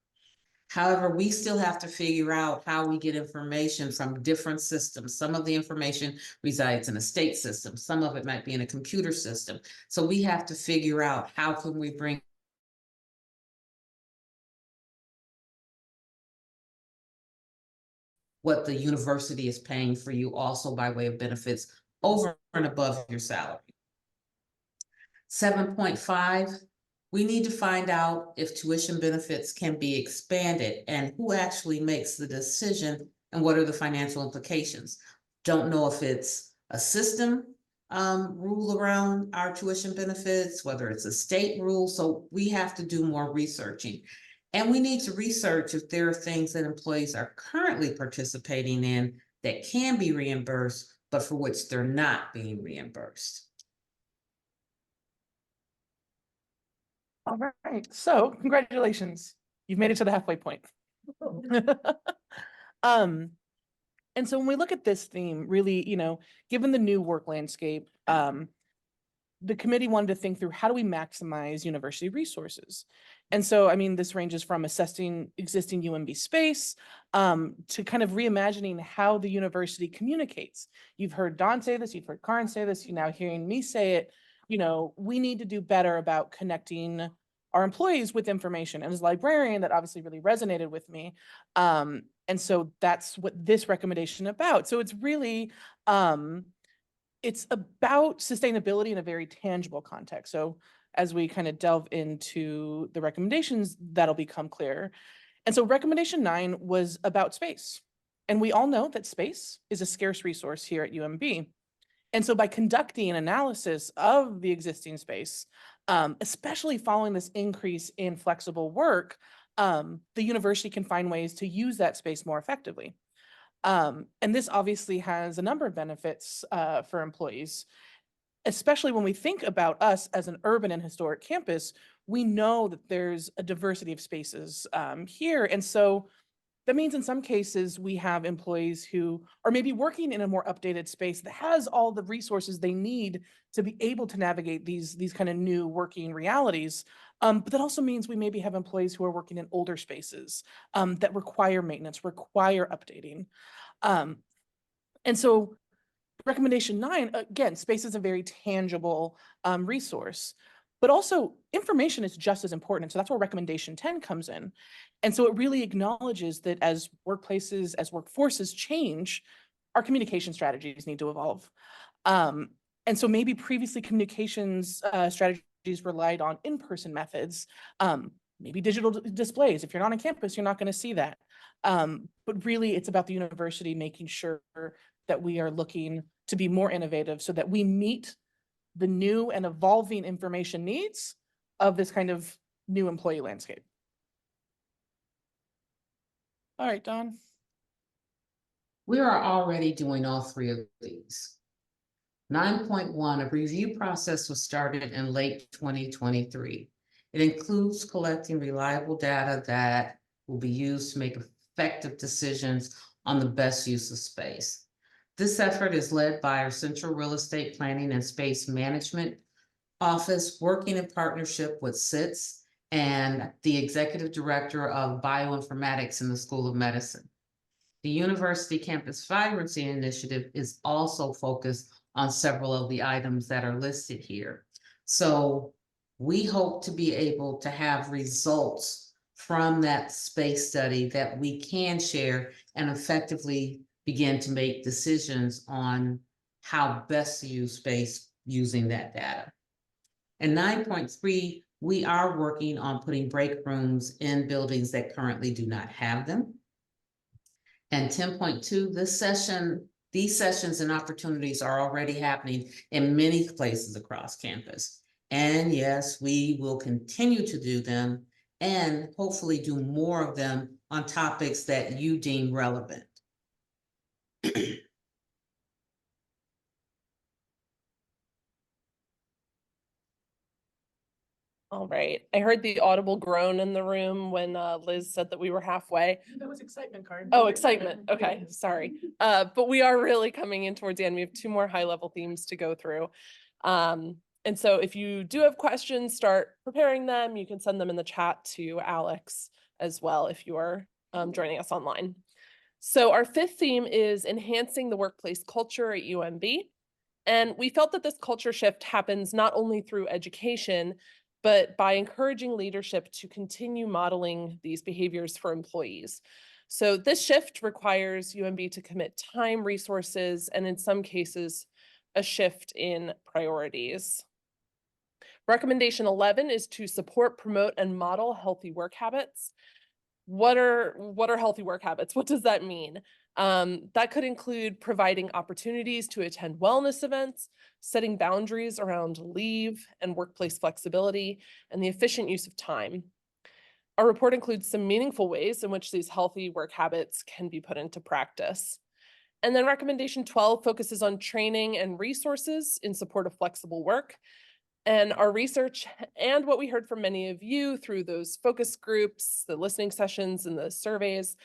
However, we still have to figure out how we get information from different systems. Some of the information resides in a state system. Some of it might be in a computer system. So we have to figure out how can we bring what the university is paying for you also by way of benefits over and above your salary. 7.5, we need to find out if tuition benefits can be expanded and who actually makes the decision and what are the financial implications. Don't know if it's a system rule around our tuition benefits, whether it's a state rule. So we have to do more researching. And we need to research if there are things that employees are currently participating in that can be reimbursed, but for which they're not being reimbursed. All right, so congratulations. You've made it to the halfway point. And so when we look at this theme, really, given the new work landscape, the committee wanted to think through how do we maximize university resources? And so, I mean, this ranges from assessing existing UMB space to kind of reimagining how the university communicates. You've heard Don say this, you've heard Karin say this, you're now hearing me say it. We need to do better about connecting our employees with information. And as a librarian, that obviously really resonated with me. And so that's what this recommendation about. So it's really, it's about sustainability in a very tangible context. So as we kind of delve into the recommendations, that'll become clearer. And so recommendation 9 was about space. And we all know that space is a scarce resource here at UMB. And so by conducting an analysis of the existing space, especially following this increase in flexible work, the university can find ways to use that space more effectively. And this obviously has a number of benefits for employees, especially when we think about us as an urban and historic campus. We know that there's a diversity of spaces here. And so that means in some cases we have employees who are maybe working in a more updated space that has all the resources they need to be able to navigate these kind of new working realities. But that also means we maybe have employees who are working in older spaces that require maintenance, require updating. And so recommendation 9, again, space is a very tangible resource, but also information is just as important. So that's where recommendation 10 comes in. And so it really acknowledges that as workplaces, as workforces change, our communication strategies need to evolve. And so maybe previously communications strategies relied on in-person methods, maybe digital displays. If you're not on campus, you're not going to see that. But really, it's about the university making sure that we are looking to be more innovative so that we meet the new and evolving information needs of this kind of new employee landscape. All right, Dawn. We are already doing all 3 of these. 9.1, a review process was started in late 2023. It includes collecting reliable data that will be used to make effective decisions on the best use of space. This effort is led by our Central Real Estate Planning and Space Management Office, working in partnership with CITS and the Executive Director of Bioinformatics in the School of Medicine. The University Campus Vibrancy Initiative is also focused on several of the items that are listed here. So we hope to be able to have results from that space study that we can share and effectively begin to make decisions on how best to use space using that data. And 9.3, we are working on putting break rooms in buildings that currently do not have them. And 10.2, these sessions and opportunities are already happening in many places across campus. And yes, we will continue to do them and hopefully do more of them on topics that you deem relevant. All right. I heard the audible groan in the room when Liz said that we were halfway. That was excitement card. Oh, excitement. Okay, sorry. But we are really coming in towards the end. We have two more high-level themes to go through. And so if you do have questions, start preparing them. You can send them in the chat to Alex as well if you are joining us online. So our fifth theme is enhancing the workplace culture at UMB. And we felt that this culture shift happens not only through education, but by encouraging leadership to continue modeling these behaviors for employees. So this shift requires UMB to commit time, resources, and in some cases, a shift in priorities. Recommendation 11 is to support, promote, and model healthy work habits. What are healthy work habits? What does that mean? That could include providing opportunities to attend wellness events, setting boundaries around leave and workplace flexibility, and the efficient use of time. Our report includes some meaningful ways in which these healthy work habits can be put into practice. And then recommendation 12 focuses on training and resources in support of flexible work. And our research and what we heard from many of you through those focus groups, the listening sessions, and the surveys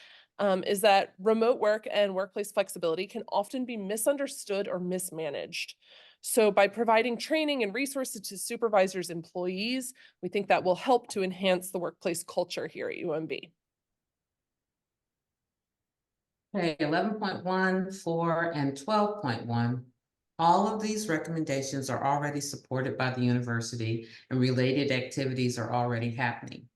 is that remote work and workplace flexibility can often be misunderstood or mismanaged. So by providing training and resources to supervisors, employees, we think that will help to enhance the workplace culture here at UMB. Okay, 11.1, 4, and 12.1. All of these recommendations are already supported by the university and related activities are already happening.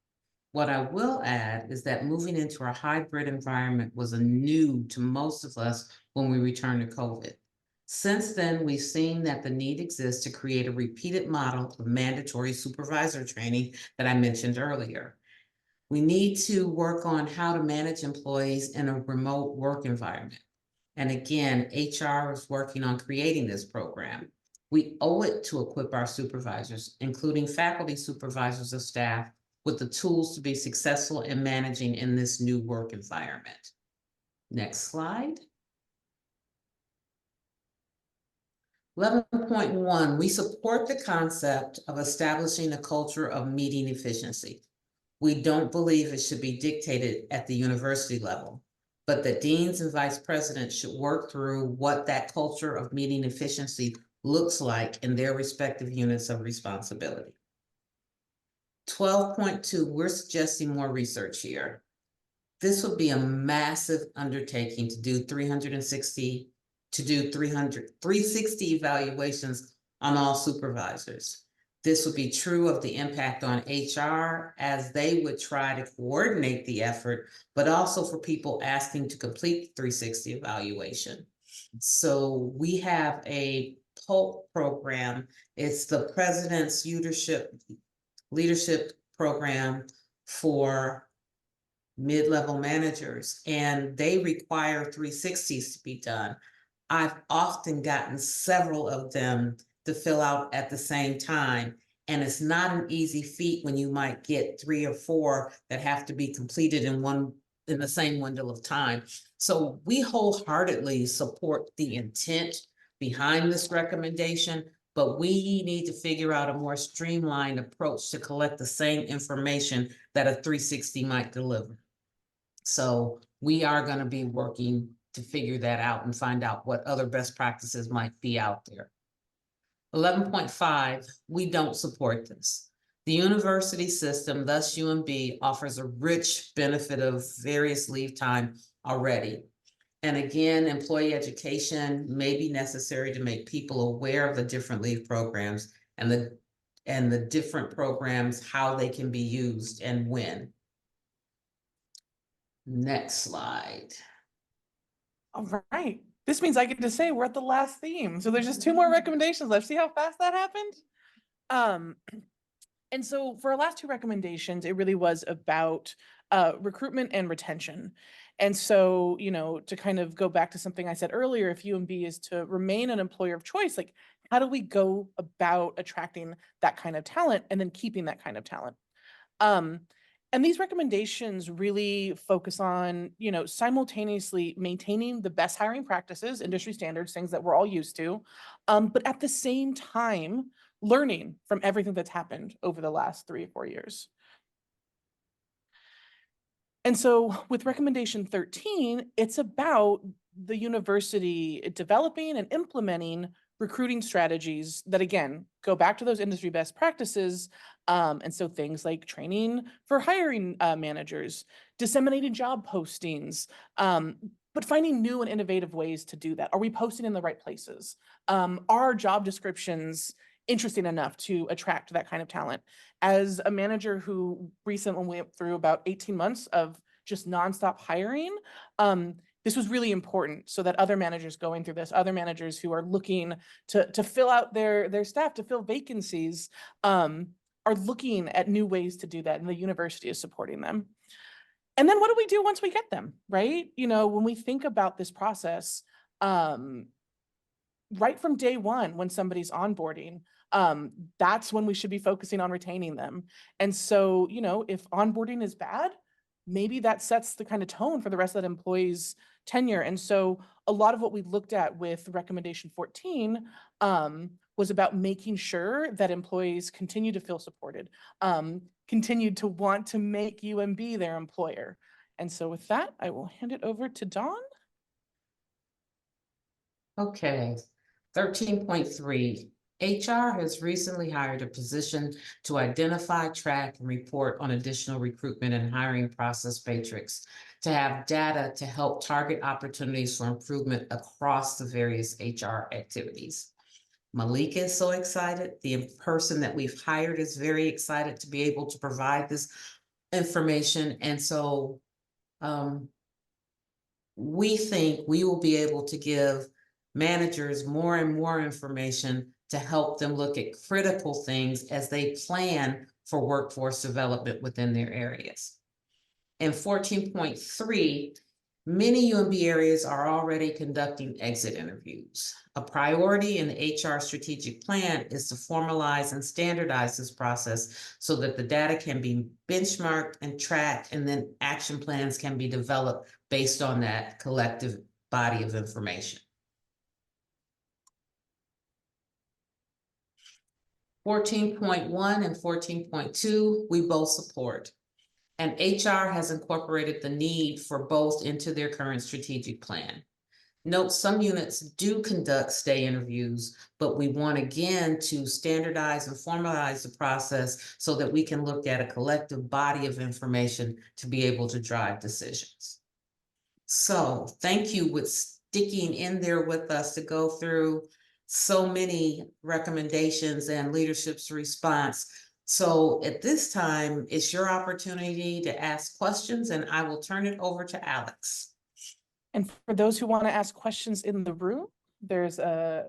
What I will add is that moving into a hybrid environment was new to most of us when we returned to COVID. Since then, we've seen that the need exists to create a repeated model of mandatory supervisor training that I mentioned earlier. We need to work on how to manage employees in a remote work environment. And again, HR is working on creating this program. We owe it to equip our supervisors, including faculty supervisors of staff, with the tools to be successful in managing in this new work environment. Next slide. 11.1, we support the concept of establishing a culture of meeting efficiency. We don't believe it should be dictated at the university level, but the deans and vice presidents should work through what that culture of meeting efficiency looks like in their respective units of responsibility. 12.2, we're suggesting more research here. This would be a massive undertaking to do 360 evaluations on all supervisors. This would be true of the impact on HR as they would try to coordinate the effort, but also for people asking to complete the 360 evaluation. So we have a PULP program. It's the President's Leadership Program for mid-level managers, and they require 360s to be done. I've often gotten several of them to fill out at the same time. And it's not an easy feat when you might get 3 or 4 that have to be completed in the same window of time. So we wholeheartedly support the intent behind this recommendation, but we need to figure out a more streamlined approach to collect the same information that a 360 might deliver. So we are going to be working to figure that out and find out what other best practices might be out there. 11.5, we don't support this. The university system, thus UMB, offers a rich benefit of various leave time already. And again, employee education may be necessary to make people aware of the different leave programs and the different programs, how they can be used and when. Next slide. All right. This means I get to say we're at the last theme. So there's just 2 more recommendations left. See how fast that happened? And so for our last 2 recommendations, it really was about recruitment and retention. And so, you know, to kind of go back to something I said earlier, if UMB is to remain an employer of choice, like how do we go about attracting that kind of talent and then keeping that kind of talent? And these recommendations really focus on, simultaneously maintaining the best hiring practices, industry standards, things that we're all used to, but at the same time, learning from everything that's happened over the last 3 or 4 years. And so with recommendation 13, it's about the university developing and implementing recruiting strategies that, again, go back to those industry best practices. And so things like training for hiring managers, disseminating job postings, but finding new and innovative ways to do that. Are we posting in the right places? Are job descriptions interesting enough to attract that kind of talent? As a manager who recently went through about 18 months of just nonstop hiring, this was really important so that other managers going through this, other managers who are looking to fill out their staff, to fill vacancies, are looking at new ways to do that, and the university is supporting them. And then what do we do once we get them, right? When we think about this process, right from day one, when somebody's onboarding, that's when we should be focusing on retaining them. And so, if onboarding is bad, maybe that sets the kind of tone for the rest of that employee's tenure. And so a lot of what we looked at with recommendation 14 was about making sure that employees continue to feel supported, continued to want to make UMB their employer. And so with that, I will hand it over to Dawn. Okay, 13.3. HR has recently hired a position to identify, track, and report on additional recruitment and hiring process matrix to have data to help target opportunities for improvement across the various HR activities. Malika is so excited. The person that we've hired is very excited to be able to provide this information. And so we think we will be able to give managers more and more information to help them look at critical things as they plan for workforce development within their areas. In 14.3, many UMB areas are already conducting exit interviews. A priority in the HR strategic plan is to formalize and standardize this process so that the data can be benchmarked and tracked, and then action plans can be developed based on that collective body of information. 14.1 and 14.2, we both support. And HR has incorporated the need for both into their current strategic plan. Note some units do conduct stay interviews, but we want again to standardize and formalize the process so that we can look at a collective body of information to be able to drive decisions. So thank you with sticking in there with us to go through so many recommendations and leadership's response. So at this time, it's your opportunity to ask questions, and I will turn it over to Alex. And for those who want to ask questions in the room, there's a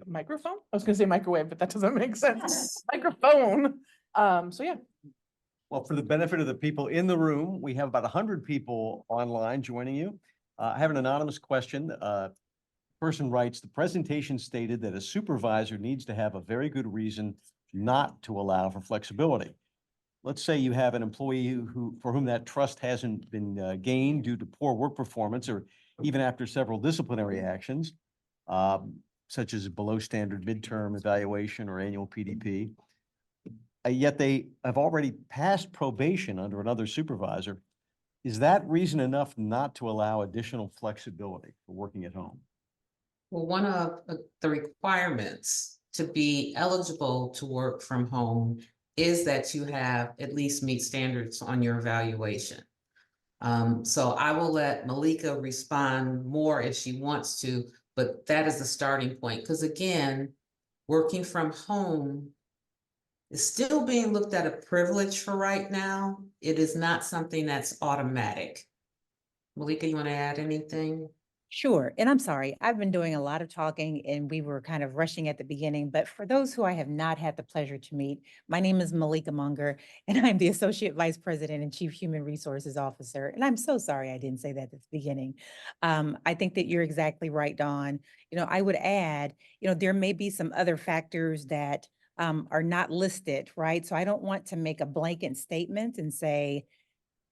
microphone. I was going to say microwave, but that doesn't make sense. Microphone. So yeah. Well, for the benefit of the people in the room, we have about 100 people online joining you. I have an anonymous question. Person writes, the presentation stated that a supervisor needs to have a very good reason not to allow for flexibility. Let's say you have an employee for whom that trust hasn't been gained due to poor work performance, or even after several disciplinary actions, such as below standard midterm evaluation or annual PDP. Yet they have already passed probation under another supervisor. Is that reason enough not to allow additional flexibility for working at home? Well, one of the requirements to be eligible to work from home is that you have at least meet standards on your evaluation. So I will let Malika respond more if she wants to, but that is the starting point. Because again, working from home is still being looked at a privilege for right now. It is not something that's automatic. Malika, you want to add anything? Sure. And I'm sorry, I've been doing a lot of talking and we were kind of rushing at the beginning. But for those who I have not had the pleasure to meet, my name is Malika Munger, and I'm the Associate Vice President and Chief Human Resources Officer. And I'm so sorry I didn't say that at the beginning. I think that you're exactly right, Dawn. I would add, there may be some other factors that are not listed, right? So I don't want to make a blanket statement and say,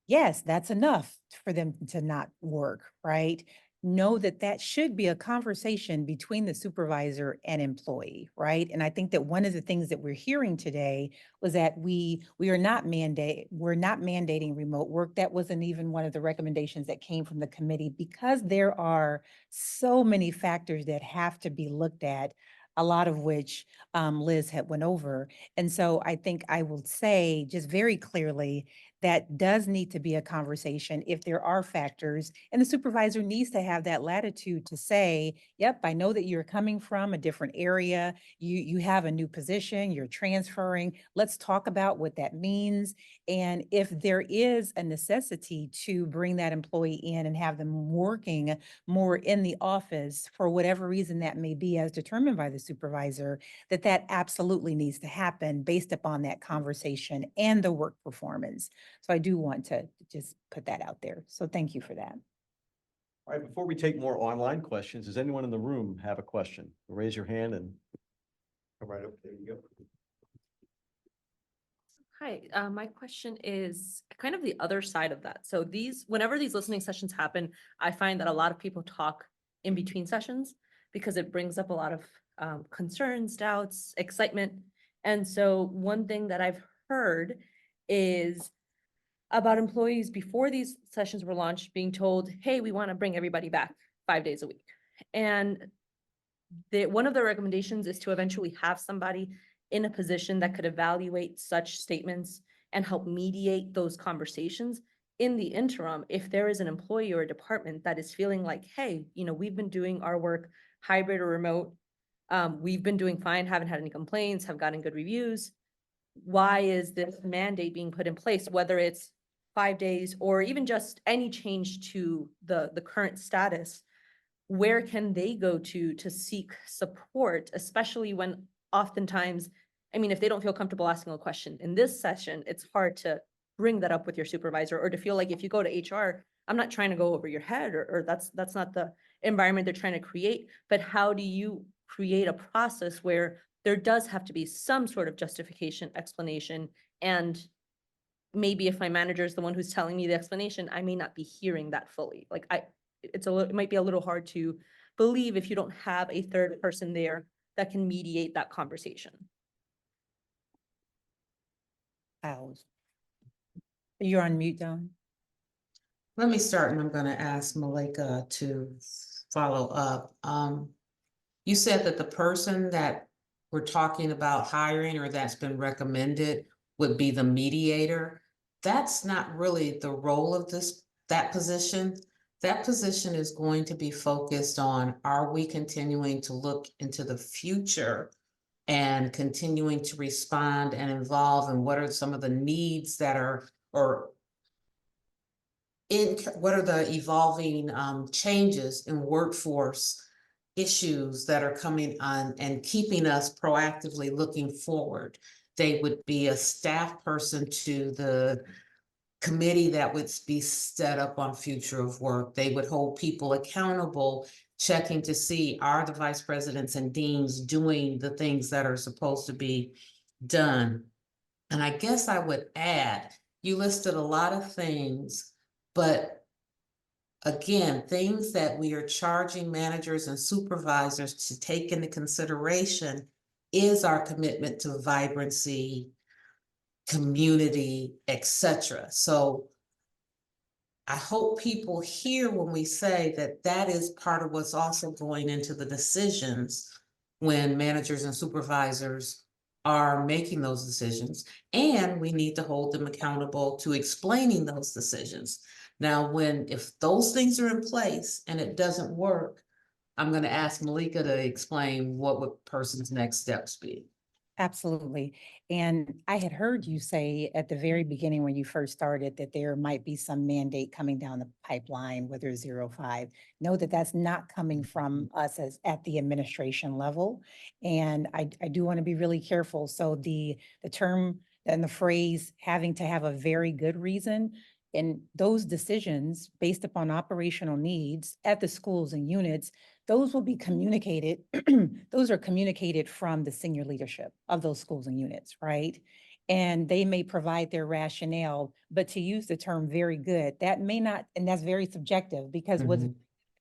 yes, that's enough for them to not work, right? Know that that should be a conversation between the supervisor and employee, right? And I think that one of the things that we're hearing today was that we're not mandating remote work. That wasn't even one of the recommendations that came from the committee, because there are so many factors that have to be looked at, a lot of which Liz had went over. And so I think I will say just very clearly, that does need to be a conversation if there are factors, and the supervisor needs to have that latitude to say, yep, I know that you're coming from a different area. You have a new position, you're transferring. Let's talk about what that means. And if there is a necessity to bring that employee in and have them working more in the office for whatever reason that may be, as determined by the supervisor, that absolutely needs to happen based upon that conversation and the work performance. So I do want to just put that out there. So thank you for that. All right, before we take more online questions, does anyone in the room have a question? Raise your hand and come right up. There you go. Hi, my question is kind of the other side of that. So whenever these listening sessions happen, I find that a lot of people talk in between sessions because it brings up a lot of concerns, doubts, excitement. And so one thing that I've heard is about employees before these sessions were launched being told, hey, we want to bring everybody back 5 days a week. And one of the recommendations is to eventually have somebody in a position that could evaluate such statements and help mediate those conversations. In the interim, if there is an employee or a department that is feeling like, hey, we've been doing our work hybrid or remote, we've been doing fine, haven't had any complaints, have gotten good reviews. Why is this mandate being put in place, whether it's 5 days or even just any change to the current status? Where can they go to seek support, especially when oftentimes, if they don't feel comfortable asking a question in this session, it's hard to bring that up with your supervisor, or to feel like if you go to HR, I'm not trying to go over your head, or that's not the environment they're trying to create. But how do you create a process where there does have to be some sort of justification, explanation, and maybe if my manager is the one who's telling me the explanation, I may not be hearing that fully. It might be a little hard to believe if you don't have a third person there that can mediate that conversation. You're on mute, Dawn. Let me start, and I'm going to ask Malika to follow up. You said that the person that we're talking about hiring or that's been recommended would be the mediator. That's not really the role of that position. That position is going to be focused on, are we continuing to look into the future and continuing to respond and involve, and what are some of the needs that are, or what are the evolving changes in workforce issues that are coming on, and keeping us proactively looking forward. They would be a staff person to the committee that would be set up on future of work. They would hold people accountable, checking to see, are the vice presidents and deans doing the things that are supposed to be done? And I guess I would add, you listed a lot of things, but again, things that we are charging managers and supervisors to take into consideration is our commitment to vibrancy, community, etc. So I hope people hear when we say that that is part of what's also going into the decisions when managers and supervisors are making those decisions, and we need to hold them accountable to explaining those decisions. Now, if those things are in place and it doesn't work, I'm going to ask Malika to explain what would person's next steps be. Absolutely. And I had heard you say at the very beginning when you first started that there might be some mandate coming down the pipeline, whether it's 05. Know that that's not coming from us as at the administration level. And I do want to be really careful. So the term and the phrase having to have a very good reason, and those decisions based upon operational needs at the schools and units, those will be communicated, those are communicated from the senior leadership of those schools and units, right? And they may provide their rationale, but to use the term very good, that may not, and that's very subjective because what's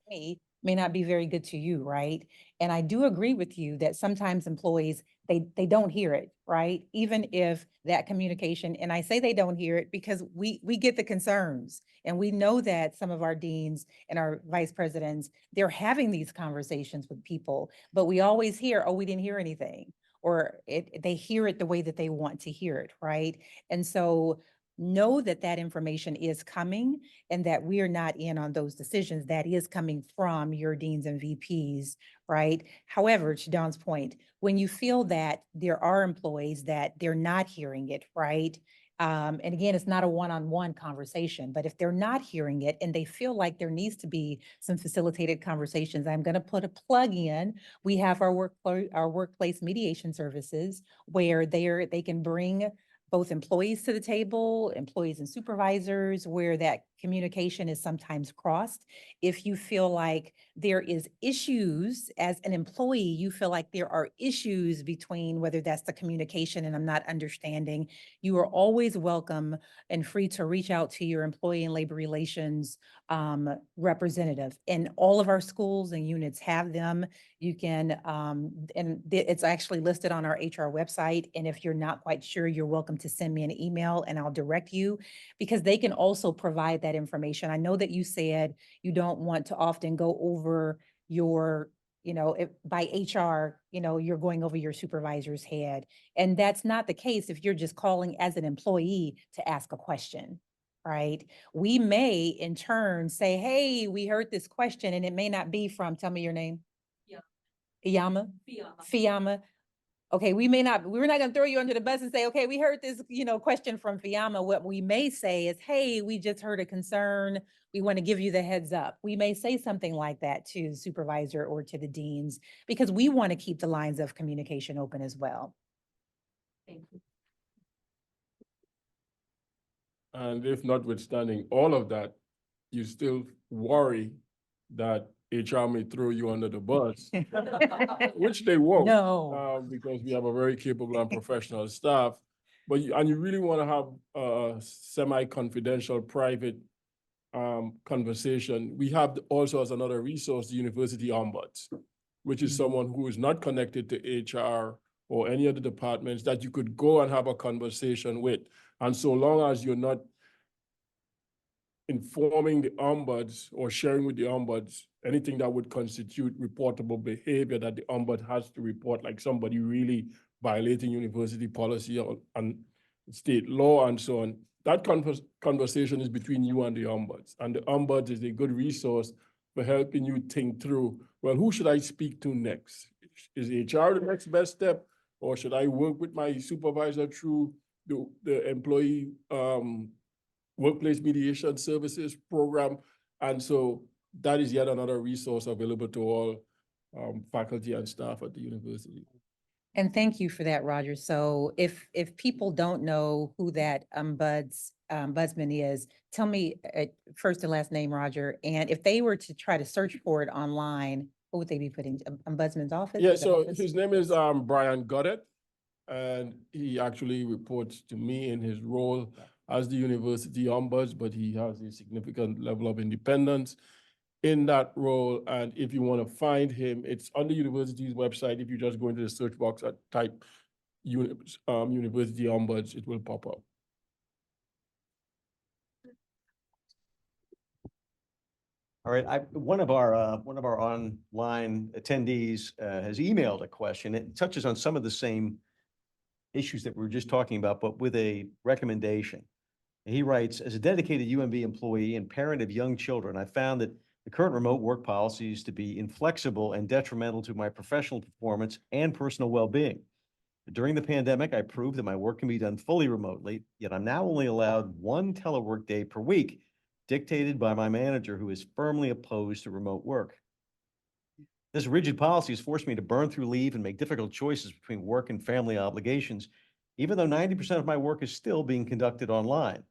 me may not be very good to you, right? And I do agree with you that sometimes employees, they don't hear it, right? Even if that communication, and I say they don't hear it because we get the concerns and we know that some of our deans and our vice presidents, they're having these conversations with people, but we always hear, oh, we didn't hear anything, or they hear it the way that they want to hear it, right? And so know that that information is coming and that we are not in on those decisions. That is coming from your deans and VPs, right? However, to Dawn's point, when you feel that there are employees that they're not hearing it, right? And again, it's not a one-on-one conversation, but if they're not hearing it and they feel like there needs to be some facilitated conversations, I'm going to put a plug in. We have our workplace mediation services where they can bring both employees to the table, employees and supervisors, where that communication is sometimes crossed. If you feel like there is issues as an employee, you feel like there are issues between whether that's the communication and I'm not understanding, you are always welcome and free to reach out to your employee and labor relations representative. And all of our schools and units have them. You can, it's actually listed on our HR website. And if you're not quite sure, you're welcome to send me an email and I'll direct you because they can also provide that information. I know that you said you don't want to often go over your, if by HR, you're going over your supervisor's head. And that's not the case if you're just calling as an employee to ask a question. Right? We may in turn say, hey, we heard this question and it may not be from, tell me your name. Iyama? Fiamma. Okay, we're not gonna throw you under the bus and say, okay, we heard this, question from Fiamma. What we may say is, hey, we just heard a concern. We want to give you the heads up. We may say something like that to the supervisor or to the deans because we want to keep the lines of communication open as well. Thank you. And if notwithstanding all of that, you still worry that HR may throw you under the bus, which they won't. No. Because we have a very capable and professional staff. But you really want to have a semi-confidential, private conversation. We have also as another resource, the university ombuds, which is someone who is not connected to HR or any other departments that you could go and have a conversation with. And so long as you're not informing the ombuds or sharing with the ombuds anything that would constitute reportable behavior that the ombud has to report, like somebody really violating university policy and state law and so on, that conversation is between you and the ombuds. And the ombuds is a good resource for helping you think through, well, who should I speak to next? Is HR the next best step? Or should I work with my supervisor through the employee workplace mediation services program? And so that is yet another resource available to all faculty and staff at the university. And thank you for that, Roger. So if people don't know who that ombudsman is, tell me first and last name, Roger. And if they were to try to search for it online, what would they be putting? Ombudsman's office? Yeah, so his name is Brian Goddard, and he actually reports to me in his role as the university ombuds, but he has a significant level of independence in that role. And if you want to find him, it's on the university's website. If you just go into the search box and type university ombuds, it will pop up. All right, one of our online attendees has emailed a question. It touches on some of the same issues that we were just talking about, but with a recommendation. He writes, as a dedicated UMB employee and parent of young children, I found that the current remote work policies to be inflexible and detrimental to my professional performance and personal well-being. During the pandemic, I proved that my work can be done fully remotely, yet I'm now only allowed one telework day per week, dictated by my manager, who is firmly opposed to remote work. This rigid policy has forced me to burn through leave and make difficult choices between work and family obligations, even though 90% of my work is still being conducted online.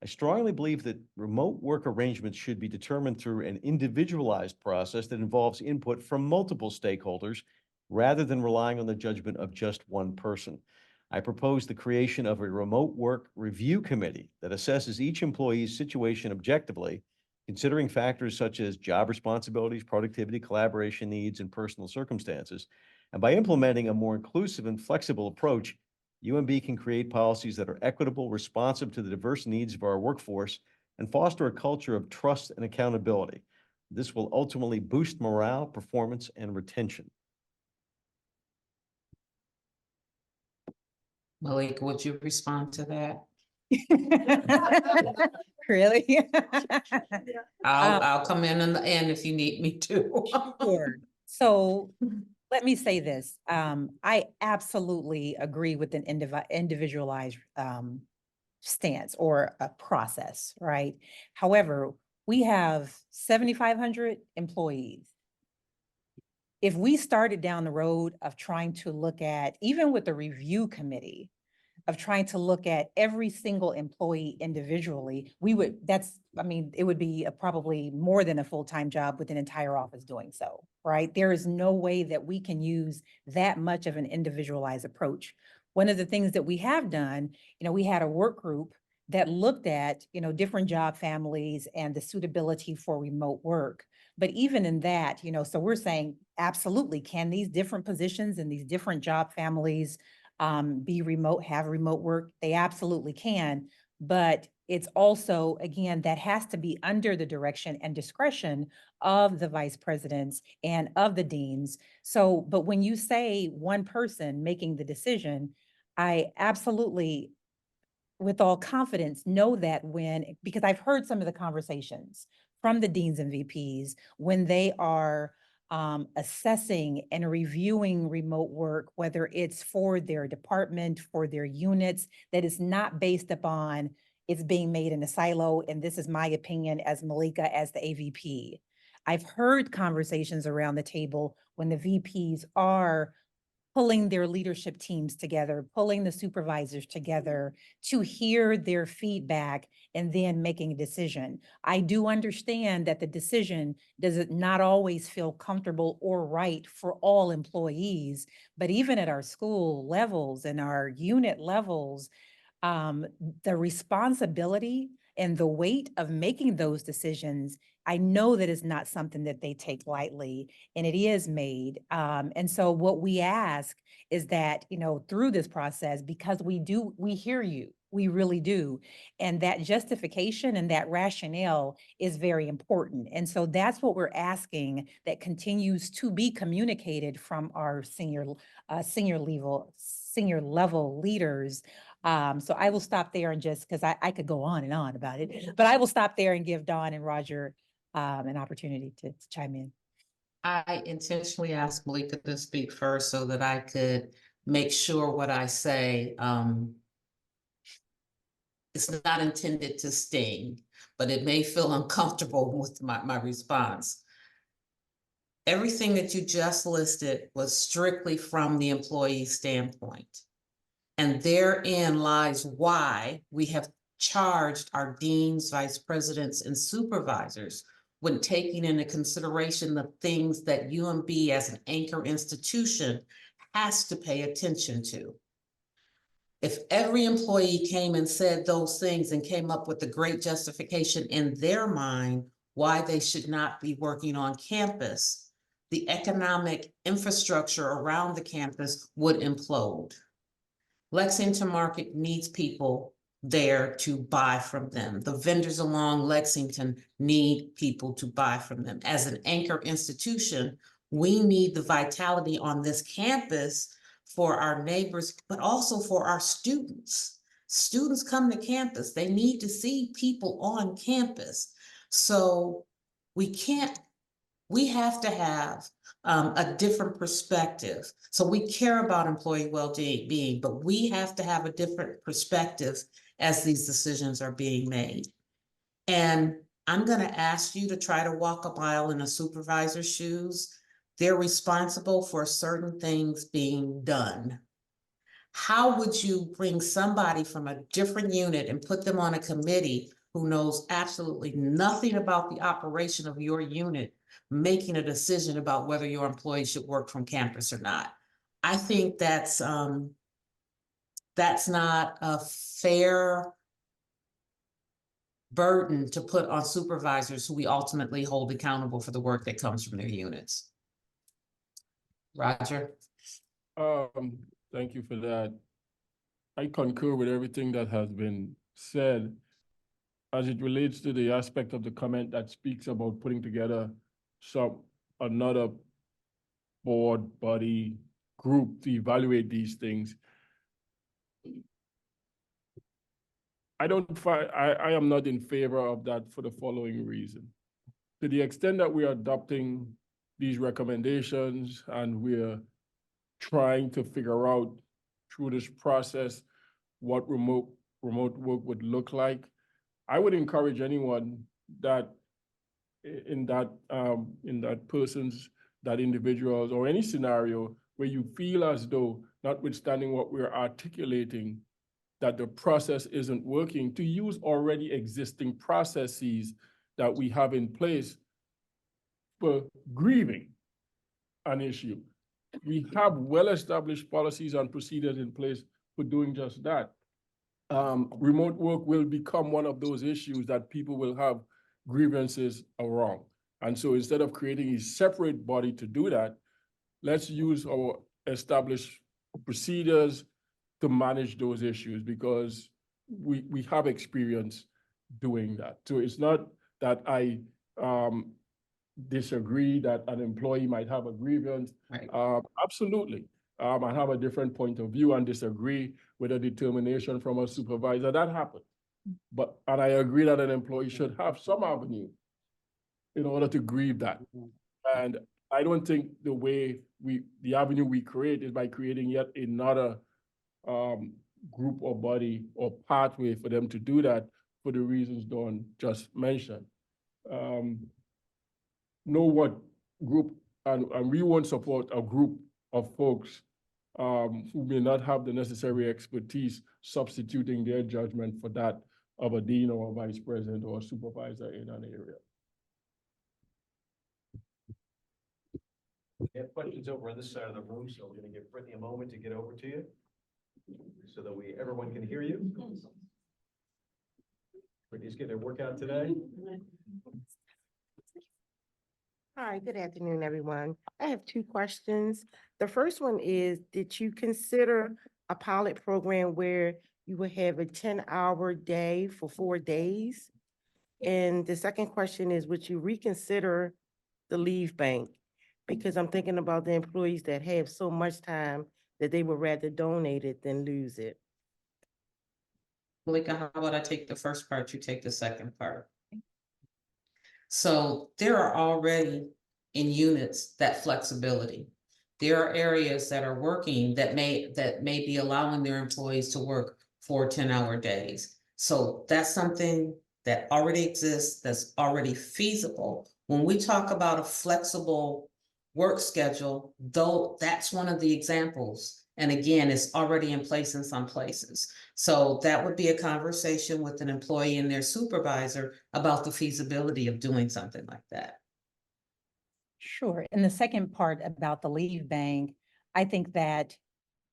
I strongly believe that remote work arrangements should be determined through an individualized process that involves input from multiple stakeholders rather than relying on the judgment of just one person. I propose the creation of a remote work review committee that assesses each employee's situation objectively, considering factors such as job responsibilities, productivity, collaboration needs, and personal circumstances. And by implementing a more inclusive and flexible approach, UMB can create policies that are equitable, responsive to the diverse needs of our workforce, and foster a culture of trust and accountability. This will ultimately boost morale, performance, and retention. Malik, would you respond to that? Really? I'll come in the end if you need me to. Sure. So let me say this. I absolutely agree with an individualized stance or a process, right? However, we have 7,500 employees. If we started down the road of trying to look at, even with the review committee, of trying to look at every single employee individually, it would be probably more than a full-time job with an entire office doing so, right? There is no way that we can use that much of an individualized approach. One of the things that we have done, we had a work group that looked at, different job families and the suitability for remote work. But even in that, so we're saying, absolutely, can these different positions and these different job families be remote, have remote work? They absolutely can. But it's also, again, that has to be under the direction and discretion of the vice presidents and of the deans. So, but when you say one person making the decision, I absolutely, with all confidence, know that because I've heard some of the conversations from the deans and VPs when they are assessing and reviewing remote work, whether it's for their department, for their units, that is not based upon it's being made in a silo. And this is my opinion as Malika, as the AVP. I've heard conversations around the table when the VPs are pulling their leadership teams together, pulling the supervisors together to hear their feedback and then making a decision. I do understand that the decision does not always feel comfortable or right for all employees, but even at our school levels and our unit levels, the responsibility and the weight of making those decisions, I know that is not something that they take lightly, and it is made. And so what we ask is that, through this process, because we hear you, we really do. And that justification and that rationale is very important. And so that's what we're asking, that continues to be communicated from our senior level leaders. So I will stop there and just, because I could go on and on about it, but I will stop there and give Dawn and Roger an opportunity to chime in. I intentionally asked Malika to speak first so that I could make sure what I say it's not intended to sting, but it may feel uncomfortable with my response. Everything that you just listed was strictly from the employee standpoint. And therein lies why we have charged our deans, vice presidents, and supervisors when taking into consideration the things that UMB as an anchor institution has to pay attention to. If every employee came and said those things and came up with a great justification in their mind why they should not be working on campus, the economic infrastructure around the campus would implode. Lexington Market needs people there to buy from them. The vendors along Lexington need people to buy from them. As an anchor institution, we need the vitality on this campus for our neighbors, but also for our students. Students come to campus, they need to see people on campus. So we have to have a different perspective. So we care about employee well-being, but we have to have a different perspective as these decisions are being made. And I'm going to ask you to try to walk a mile in a supervisor's shoes. They're responsible for certain things being done. How would you bring somebody from a different unit and put them on a committee who knows absolutely nothing about the operation of your unit, making a decision about whether your employees should work from campus or not? I think that's not a fair burden to put on supervisors who we ultimately hold accountable for the work that comes from their units. Roger? Thank you for that. I concur with everything that has been said as it relates to the aspect of the comment that speaks about putting together another board, body, group to evaluate these things. I am not in favor of that for the following reason. To the extent that we are adopting these recommendations and we're trying to figure out through this process what remote work would look like, I would encourage anyone that in that individual's or any scenario where you feel as though, notwithstanding what we're articulating, that the process isn't working, to use already existing processes that we have in place for grieving an issue. We have well-established policies and procedures in place for doing just that. Remote work will become one of those issues that people will have grievances around. And so instead of creating a separate body to do that, let's use our established procedures to manage those issues, because we have experience doing that. So it's not that I disagree that an employee might have a grievance. Right. Absolutely. I have a different point of view and disagree with a determination from a supervisor. That happens. And I agree that an employee should have some avenue in order to grieve that. And I don't think the avenue we create is by creating yet another group or body or pathway for them to do that for the reasons Dawn just mentioned. Know what group, and we won't support a group of folks who may not have the necessary expertise substituting their judgment for that of a dean or a vice president or a supervisor in an area. We have questions over on this side of the room, so we're going to give Brittany a moment to get over to you so that everyone can hear you. Brittany's getting her workout today. Hi, good afternoon, everyone. I have two questions. The first one is, did you consider a pilot program where you would have a 10-hour day for 4 days? And the second question is, would you reconsider the leave bank? Because I'm thinking about the employees that have so much time that they would rather donate it than lose it. Malika, how about I take the first part, you take the second part? So there are already in units that flexibility. There are areas that are working that may be allowing their employees to work 4 10-hour days. So that's something that already exists, that's already feasible. When we talk about a flexible work schedule, though, that's one of the examples. And again, it's already in place in some places. So that would be a conversation with an employee and their supervisor about the feasibility of doing something like that. Sure. And the second part about the leave bank, I think that,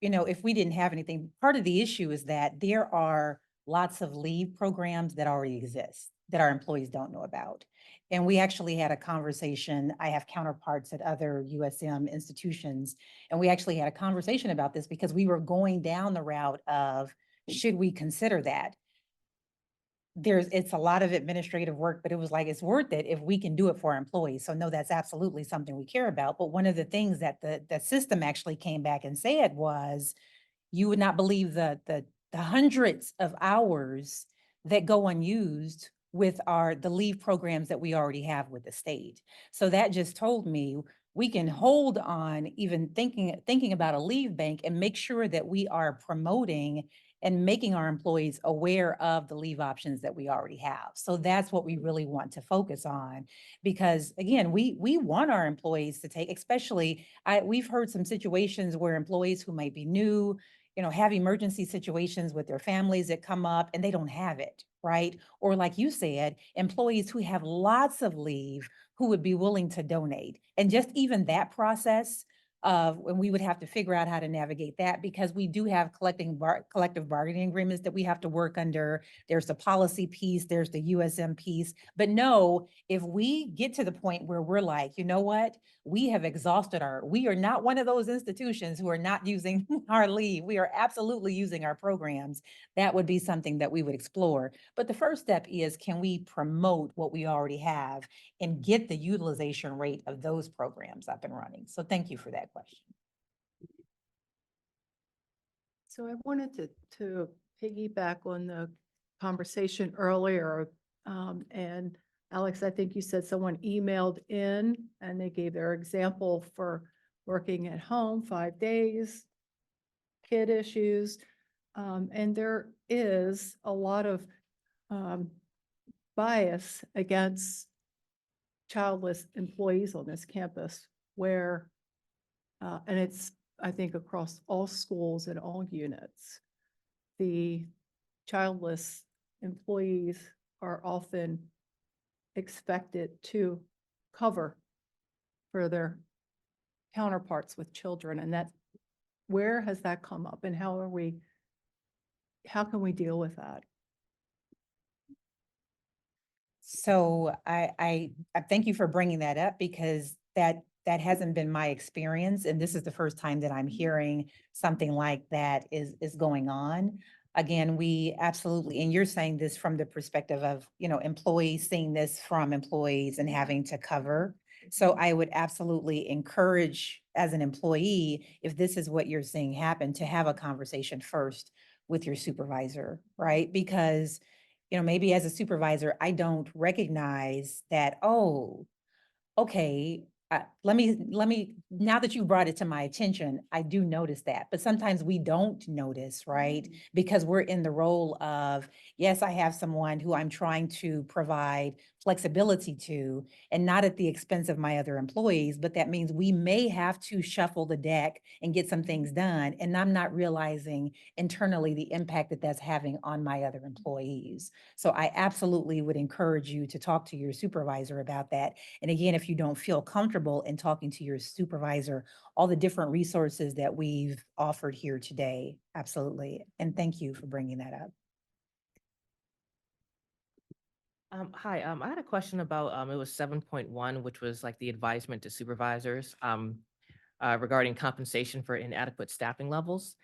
if we didn't have anything, part of the issue is that there are lots of leave programs that already exist that our employees don't know about. And we actually had a conversation. I have counterparts at other USM institutions, and we actually had a conversation about this because we were going down the route of, should we consider that? It's a lot of administrative work, but it was like, it's worth it if we can do it for our employees. So no, that's absolutely something we care about. But one of the things that the system actually came back and said was, you would not believe the hundreds of hours that go unused with the leave programs that we already have with the state. So that just told me we can hold on even thinking about a leave bank and make sure that we are promoting and making our employees aware of the leave options that we already have. So that's what we really want to focus on, because again, we want our employees to take, especially we've heard some situations where employees who might be new, have emergency situations with their families that come up and they don't have it, right? Or like you said, employees who have lots of leave who would be willing to donate. And just even that process of when we would have to figure out how to navigate that, because we do have collective bargaining agreements that we have to work under. There's the policy piece, there's the USM piece. But no, if we get to the point where we're like, you know what, we have exhausted we are not one of those institutions who are not using our leave. We are absolutely using our programs. That would be something that we would explore. But the first step is, can we promote what we already have and get the utilization rate of those programs up and running? So thank you for that question. So I wanted to piggyback on the conversation earlier. And Alex, I think you said someone emailed in and they gave their example for working at home 5 days, kid issues. And there is a lot of bias against childless employees on this campus where, and it's, I think, across all schools and all units, the childless employees are often expected to cover for their counterparts with children. And that, where has that come up and how can we deal with that? So I thank you for bringing that up, because that hasn't been my experience. And this is the first time that I'm hearing something like that is going on. Again, we absolutely, and you're saying this from the perspective of, employees seeing this from employees and having to cover. So I would absolutely encourage, as an employee, if this is what you're seeing happen, to have a conversation first with your supervisor, right? Because maybe as a supervisor, I don't recognize that, oh, okay, let me, now that you brought it to my attention, I do notice that, but sometimes we don't notice, right? Because we're in the role of, yes, I have someone who I'm trying to provide flexibility to, and not at the expense of my other employees, but that means we may have to shuffle the deck and get some things done. And I'm not realizing internally the impact that that's having on my other employees. So I absolutely would encourage you to talk to your supervisor about that. And again, if you don't feel comfortable in talking to your supervisor, all the different resources that we've offered here today, absolutely. And thank you for bringing that up. Hi, I had a question about, it was 7.1, which was like the advisement to supervisors, regarding compensation for inadequate staffing levels.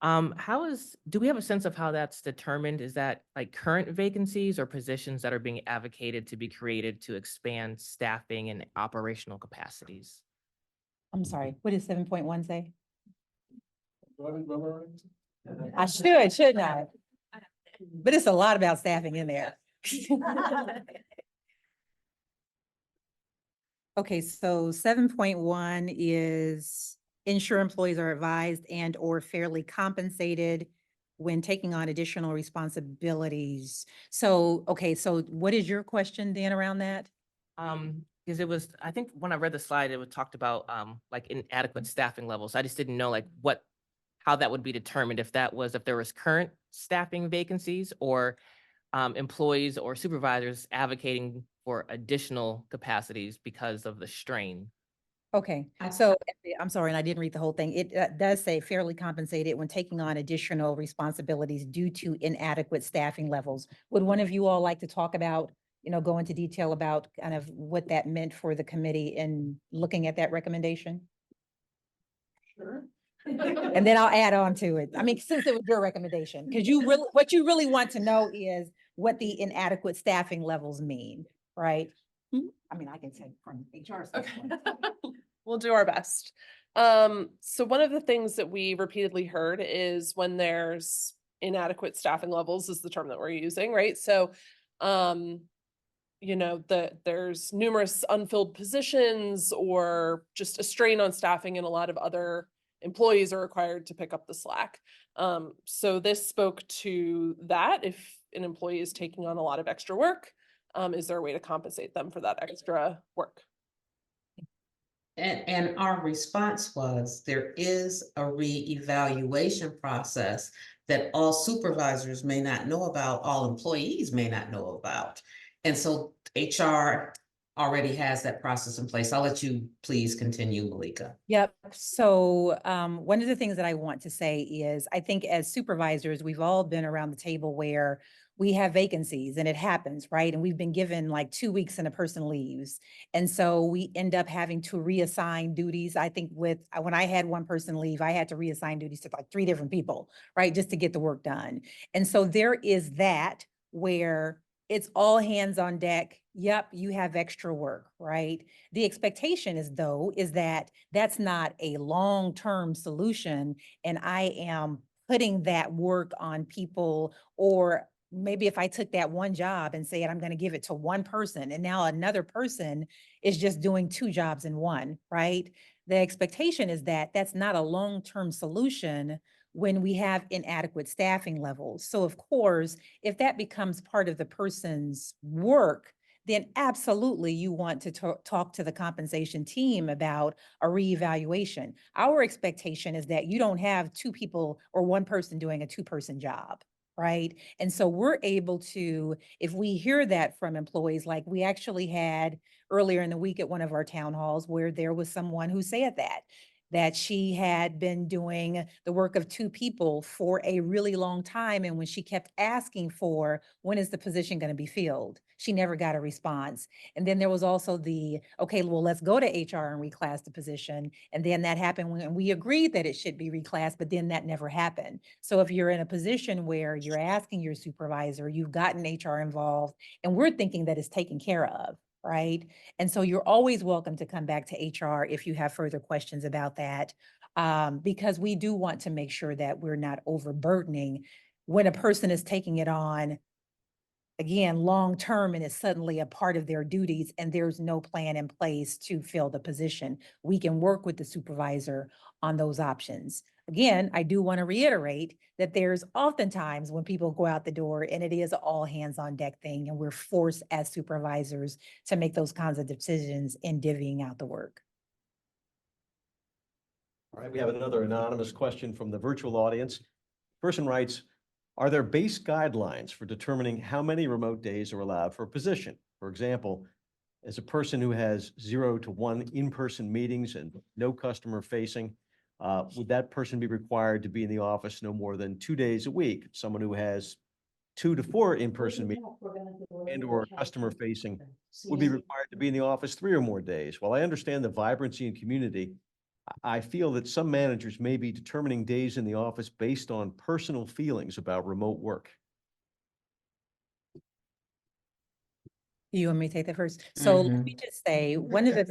Do we have a sense of how that's determined? Is that like current vacancies or positions that are being advocated to be created to expand staffing and operational capacities? I'm sorry, what did 7.1 say? Do I remember right? I shouldn't I? But it's a lot about staffing in there. Okay, so 7.1 is ensure employees are advised and or fairly compensated when taking on additional responsibilities. So, okay, so what is your question, Dan, around that? Because it was, I think when I read the slide, it was talked about, like inadequate staffing levels. I just didn't know like how that would be determined, if there was current staffing vacancies or employees or supervisors advocating for additional capacities because of the strain. Okay, so I'm sorry, and I didn't read the whole thing. It does say fairly compensated when taking on additional responsibilities due to inadequate staffing levels. Would one of you all like to talk about, go into detail about kind of what that meant for the committee in looking at that recommendation? Sure. And then I'll add on to it. I mean, since it was your recommendation, because what you really want to know is what the inadequate staffing levels mean, right? I mean, I can say from HR standpoint. We'll do our best. So one of the things that we repeatedly heard is when there's inadequate staffing levels is the term that we're using, right? So, there's numerous unfilled positions or just a strain on staffing, and a lot of other employees are required to pick up the slack. So this spoke to that. If an employee is taking on a lot of extra work, is there a way to compensate them for that extra work? And our response was, there is a reevaluation process that all supervisors may not know about, all employees may not know about. And so HR already has that process in place. I'll let you please continue, Malika. Yep. So one of the things that I want to say is I think as supervisors, we've all been around the table where we have vacancies and it happens, right? And we've been given like 2 weeks and a person leaves. And so we end up having to reassign duties. I think when I had one person leave, I had to reassign duties to like 3 different people, right? Just to get the work done. And so there is that where it's all hands on deck. Yep, you have extra work, right? The expectation is that that's not a long-term solution. And I am putting that work on people, or maybe if I took that one job and said, I'm going to give it to one person, and now another person is just doing 2 jobs in one, right? The expectation is that that's not a long-term solution when we have inadequate staffing levels. So of course, if that becomes part of the person's work, then absolutely you want to talk to the compensation team about a reevaluation. Our expectation is that you don't have 2 people or one person doing a 2-person job, right? And so we're able to, if we hear that from employees, like we actually had earlier in the week at one of our town halls where there was someone who said that she had been doing the work of 2 people for a really long time. And when she kept asking for, when is the position going to be filled? She never got a response. And then there was also okay, well, let's go to HR and reclass the position. And then that happened when we agreed that it should be reclassed, but then that never happened. So if you're in a position where you're asking your supervisor, you've gotten HR involved, and we're thinking that it's taken care of, right? And so you're always welcome to come back to HR if you have further questions about that, because we do want to make sure that we're not overburdening when a person is taking it on, again, long-term, and it's suddenly a part of their duties and there's no plan in place to fill the position. We can work with the supervisor on those options. Again, I do want to reiterate that there's oftentimes when people go out the door and it is an all hands on deck thing, and we're forced as supervisors to make those kinds of decisions in divvying out the work. All right, we have another anonymous question from the virtual audience. Person writes, are there base guidelines for determining how many remote days are allowed for a position? For example, as a person who has 0 to 1 in-person meetings and no customer facing, would that person be required to be in the office no more than 2 days a week? Someone who has 2 to 4 in-person meetings and or customer facing would be required to be in the office 3 or more days. While I understand the vibrancy and community, I feel that some managers may be determining days in the office based on personal feelings about remote work. You want me to take that first? So let me just say, one of the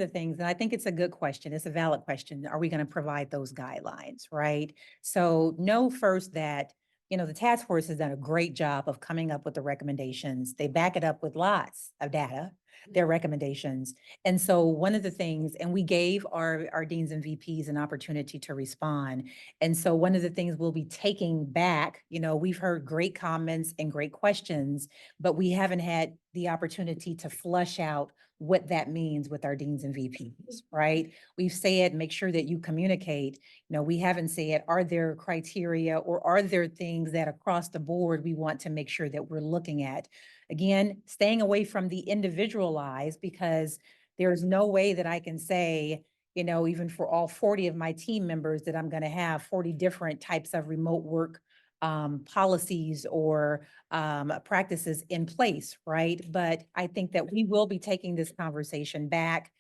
things, and I think it's a good question, it's a valid question, are we going to provide those guidelines, right? So know first that, the task force has done a great job of coming up with the recommendations. They back it up with lots of data, their recommendations. And so one of the things, and we gave our deans and VPs an opportunity to respond. And so one of the things we'll be taking back, we've heard great comments and great questions, but we haven't had the opportunity to flush out what that means with our deans and VPs, right? We've said, make sure that you communicate. We haven't said, are there criteria or are there things that across the board we want to make sure that we're looking at? Again, staying away from the individualized, because there's no way that I can say, even for all 40 of my team members that I'm going to have 40 different types of remote work policies or practices in place, right? But I think that we will be taking this conversation back.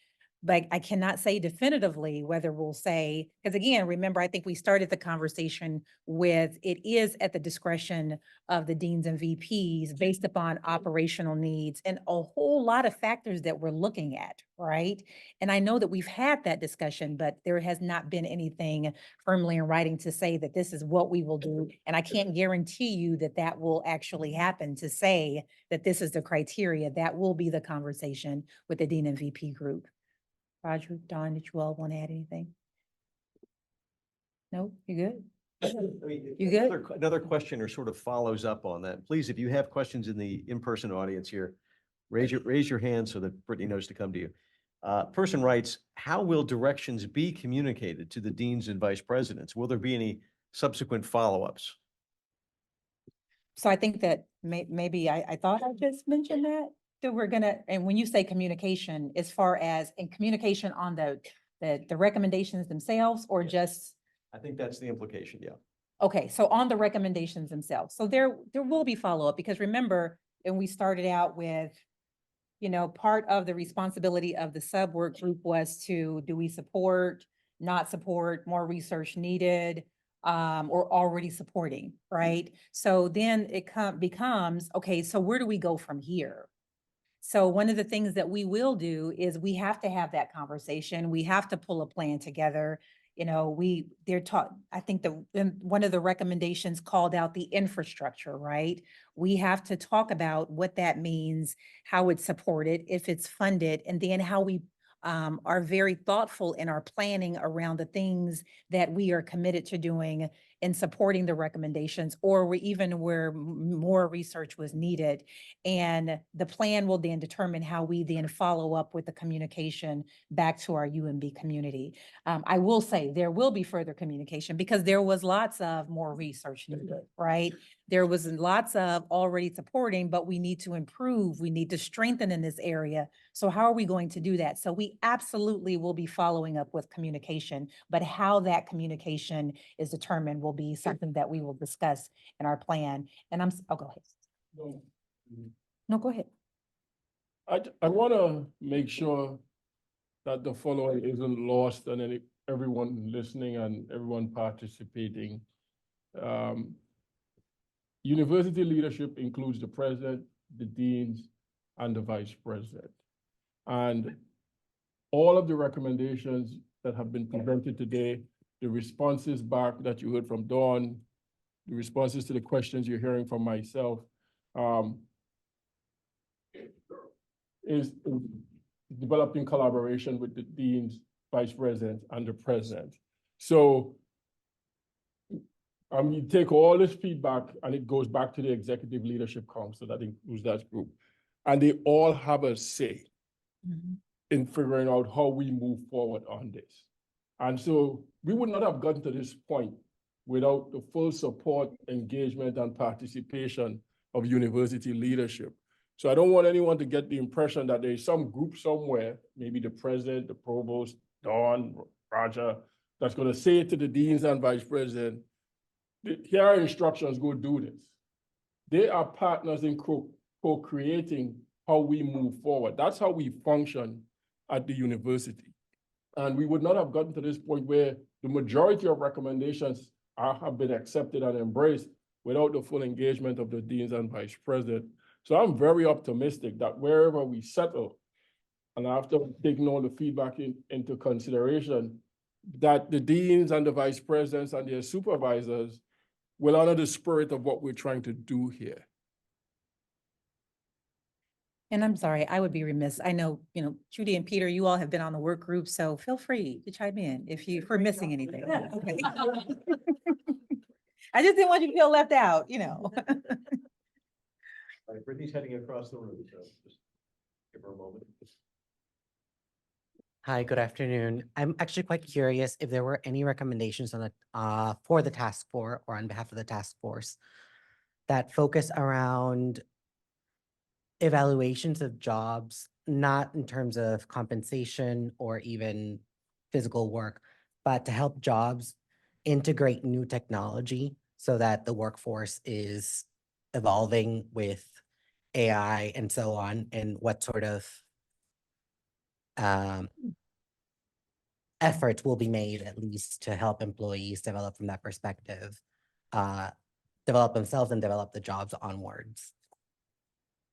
But I cannot say definitively whether we'll say, because again, remember, I think we started the conversation with it is at the discretion of the deans and VPs based upon operational needs and a whole lot of factors that we're looking at, right? And I know that we've had that discussion, but there has not been anything firmly in writing to say that this is what we will do. And I can't guarantee you that that will actually happen, to say that this is the criteria. That will be the conversation with the dean and VP group. Roger, Don, did you all want to add anything? No, you good? You good? Another questioner sort of follows up on that. Please, if you have questions in the in-person audience here, raise your hand so that Brittany knows to come to you. Person writes, how will directions be communicated to the deans and vice presidents? Will there be any subsequent follow-ups? So I think that maybe I thought I just mentioned that we're gonna, and when you say communication, as far as, and communication on the recommendations themselves, or just, I think that's the implication, yeah. okay, so on the recommendations themselves. So there will be follow-up, because remember, and we started out with, you know, part of the responsibility of the sub-work group was to, do we support, not support, more research needed, or already supporting, right? So then it becomes, okay, so where do we go from here? So one of the things that we will do is we have to have that conversation. We have to pull a plan together. You know, they're taught, I think one of the recommendations called out the infrastructure, right? We have to talk about what that means, how it's supported, if it's funded, and then how we are very thoughtful in our planning around the things that we are committed to doing in supporting the recommendations, or where more research was needed. And the plan will then determine how we then follow up with the communication back to our UMB community. I will say there will be further communication, because there was lots of more research needed, right? There was lots of already supporting, but we need to improve. We need to strengthen in this area. So how are we going to do that? So we absolutely will be following up with communication, but how that communication is determined will be something that we will discuss in our plan. And oh, go ahead. No, go ahead. I want to make sure that the following isn't lost on everyone listening and everyone participating. University leadership includes the president, the deans, and the vice president. And all of the recommendations that have been presented today, the responses back that you heard from Dawn, the responses to the questions you're hearing from myself, is developing collaboration with the deans, vice president, and the president. So you take all this feedback and it goes back to the Executive Leadership Council that includes that group. And they all have a say in figuring out how we move forward on this. And so we would not have gotten to this point without the full support, engagement, and participation of university leadership. So I don't want anyone to get the impression that there is some group somewhere, maybe the president, the provost, Dawn, Roger, that's going to say to the deans and vice president, here are instructions, go do this. They are partners in co-creating how we move forward. That's how we function at the university. And we would not have gotten to this point where the majority of recommendations have been accepted and embraced without the full engagement of the deans and vice president. So I'm very optimistic that wherever we settle, and after taking all the feedback into consideration, that the deans and the vice presidents and their supervisors will honor the spirit of what we're trying to do here. And I'm sorry, I would be remiss. I know, you know, Judy and Peter, you all have been on the work group, so feel free to chime in if we're missing anything. Okay. I just didn't want you to feel left out, you know. All right, Brittany's heading across the room, so just give her a moment. Hi, good afternoon. I'm actually quite curious if there were any recommendations on the for the task force or on behalf of the task force that focus around evaluations of jobs, not in terms of compensation or even physical work, but to help jobs integrate new technology so that the workforce is evolving with AI and so on, and what sort of efforts will be made at least to help employees develop from that perspective, develop themselves and develop the jobs onwards.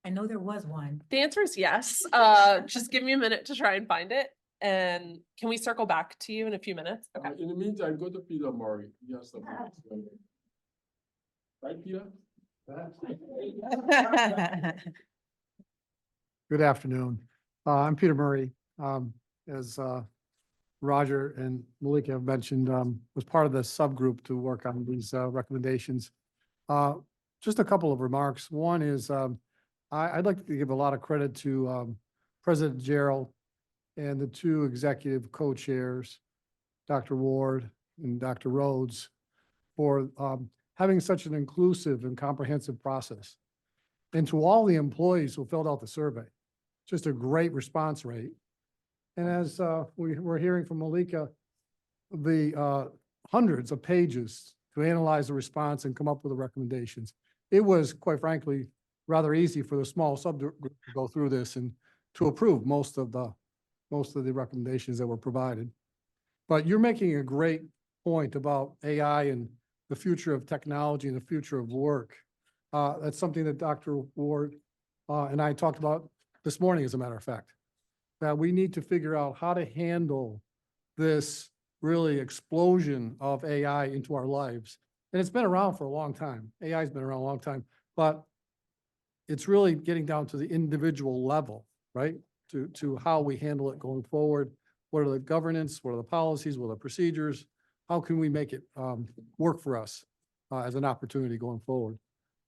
I know there was one. The answer is yes. Just give me a minute to try and find it. And can we circle back to you in a few minutes? Okay. In the meantime, go to Peter Murray. He has something. Right, Peter? Good afternoon. I'm Peter Murray. As Roger and Malika have mentioned, was part of the subgroup to work on these recommendations. Just a couple of remarks. One is I'd like to give a lot of credit to President Gerald and the two executive co-chairs, Dr. Ward and Dr. Rhodes, for having such an inclusive and comprehensive process. And to all the employees who filled out the survey, just a great response rate. And as we're hearing from Malika, the hundreds of pages to analyze the response and come up with the recommendations. It was, quite frankly, rather easy for the small subgroup to go through this and to approve most of the recommendations that were provided. But you're making a great point about AI and the future of technology and the future of work. That's something that Dr. Ward and I talked about this morning, as a matter of fact, that we need to figure out how to handle this really explosion of AI into our lives. And it's been around for a long time. AI has been around a long time, but it's really getting down to the individual level, right? To how we handle it going forward. What are the governance? What are the policies? What are the procedures? How can we make it work for us as an opportunity going forward?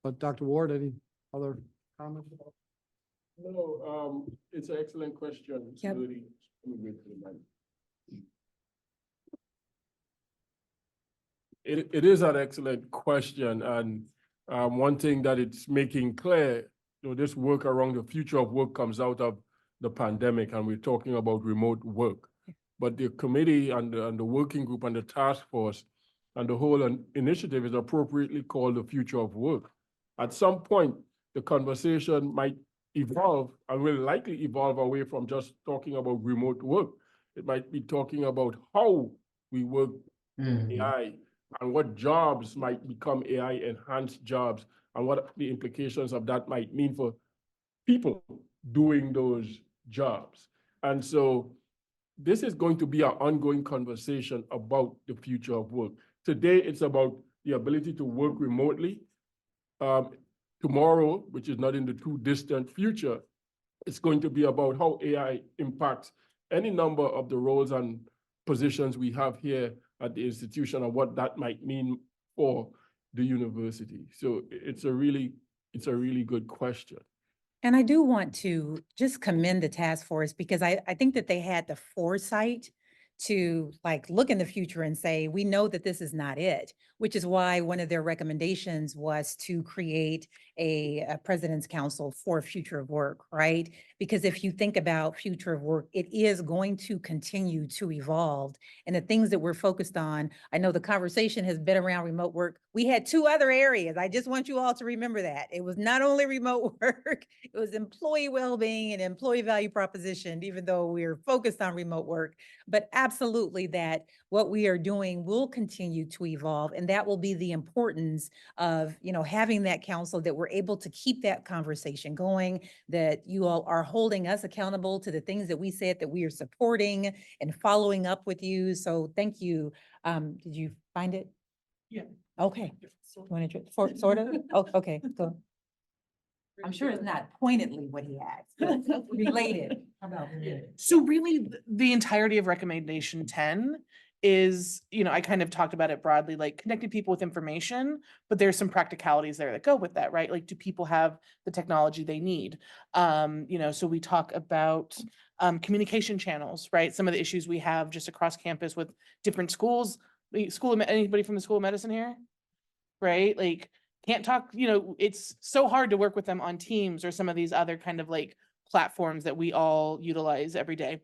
But Dr. Ward, any other comments? No, it's an excellent question. Yep. Really. It is an excellent question, and one thing that it's making clear, this work around the future of work comes out of the pandemic, and we're talking about remote work. But the committee and the working group and the task force and the whole initiative is appropriately called the future of work. At some point, the conversation might evolve and will likely evolve away from just talking about remote work. It might be talking about how we work AI and what jobs might become AI-enhanced jobs and what the implications of that might mean for people doing those jobs. And so this is going to be an ongoing conversation about the future of work. Today, it's about the ability to work remotely. Tomorrow, which is not in the too distant future, it's going to be about how AI impacts any number of the roles and positions we have here at the institution and what that might mean for the university. So it's a really good question. And I do want to just commend the task force because I think that they had the foresight to like look in the future and say, we know that this is not it, which is why one of their recommendations was to create a president's council for future of work, right? Because if you think about future of work, it is going to continue to evolve. And the things that we're focused on, I know the conversation has been around remote work. We had two other areas. I just want you all to remember that. It was not only remote work, it was employee well-being and employee value proposition, even though we're focused on remote work. But absolutely that what we are doing will continue to evolve. And that will be the importance of, having that council, that we're able to keep that conversation going, that you all are holding us accountable to the things that we said that we are supporting and following up with you. So thank you. Did you find it? Yeah. Okay. Sort of? Oh, okay, go. I'm sure it's not pointedly what he asked, but related. How about related? So really, the entirety of recommendation 10 is, I kind of talked about it broadly, like connecting people with information, but there's some practicalities there that go with that, right? Like, do people have the technology they need? So we talk about communication channels, right? Some of the issues we have just across campus with different schools. Anybody from the School of Medicine here? Right? Like, can't talk, it's so hard to work with them on Teams or some of these other kind of like platforms that we all utilize every day.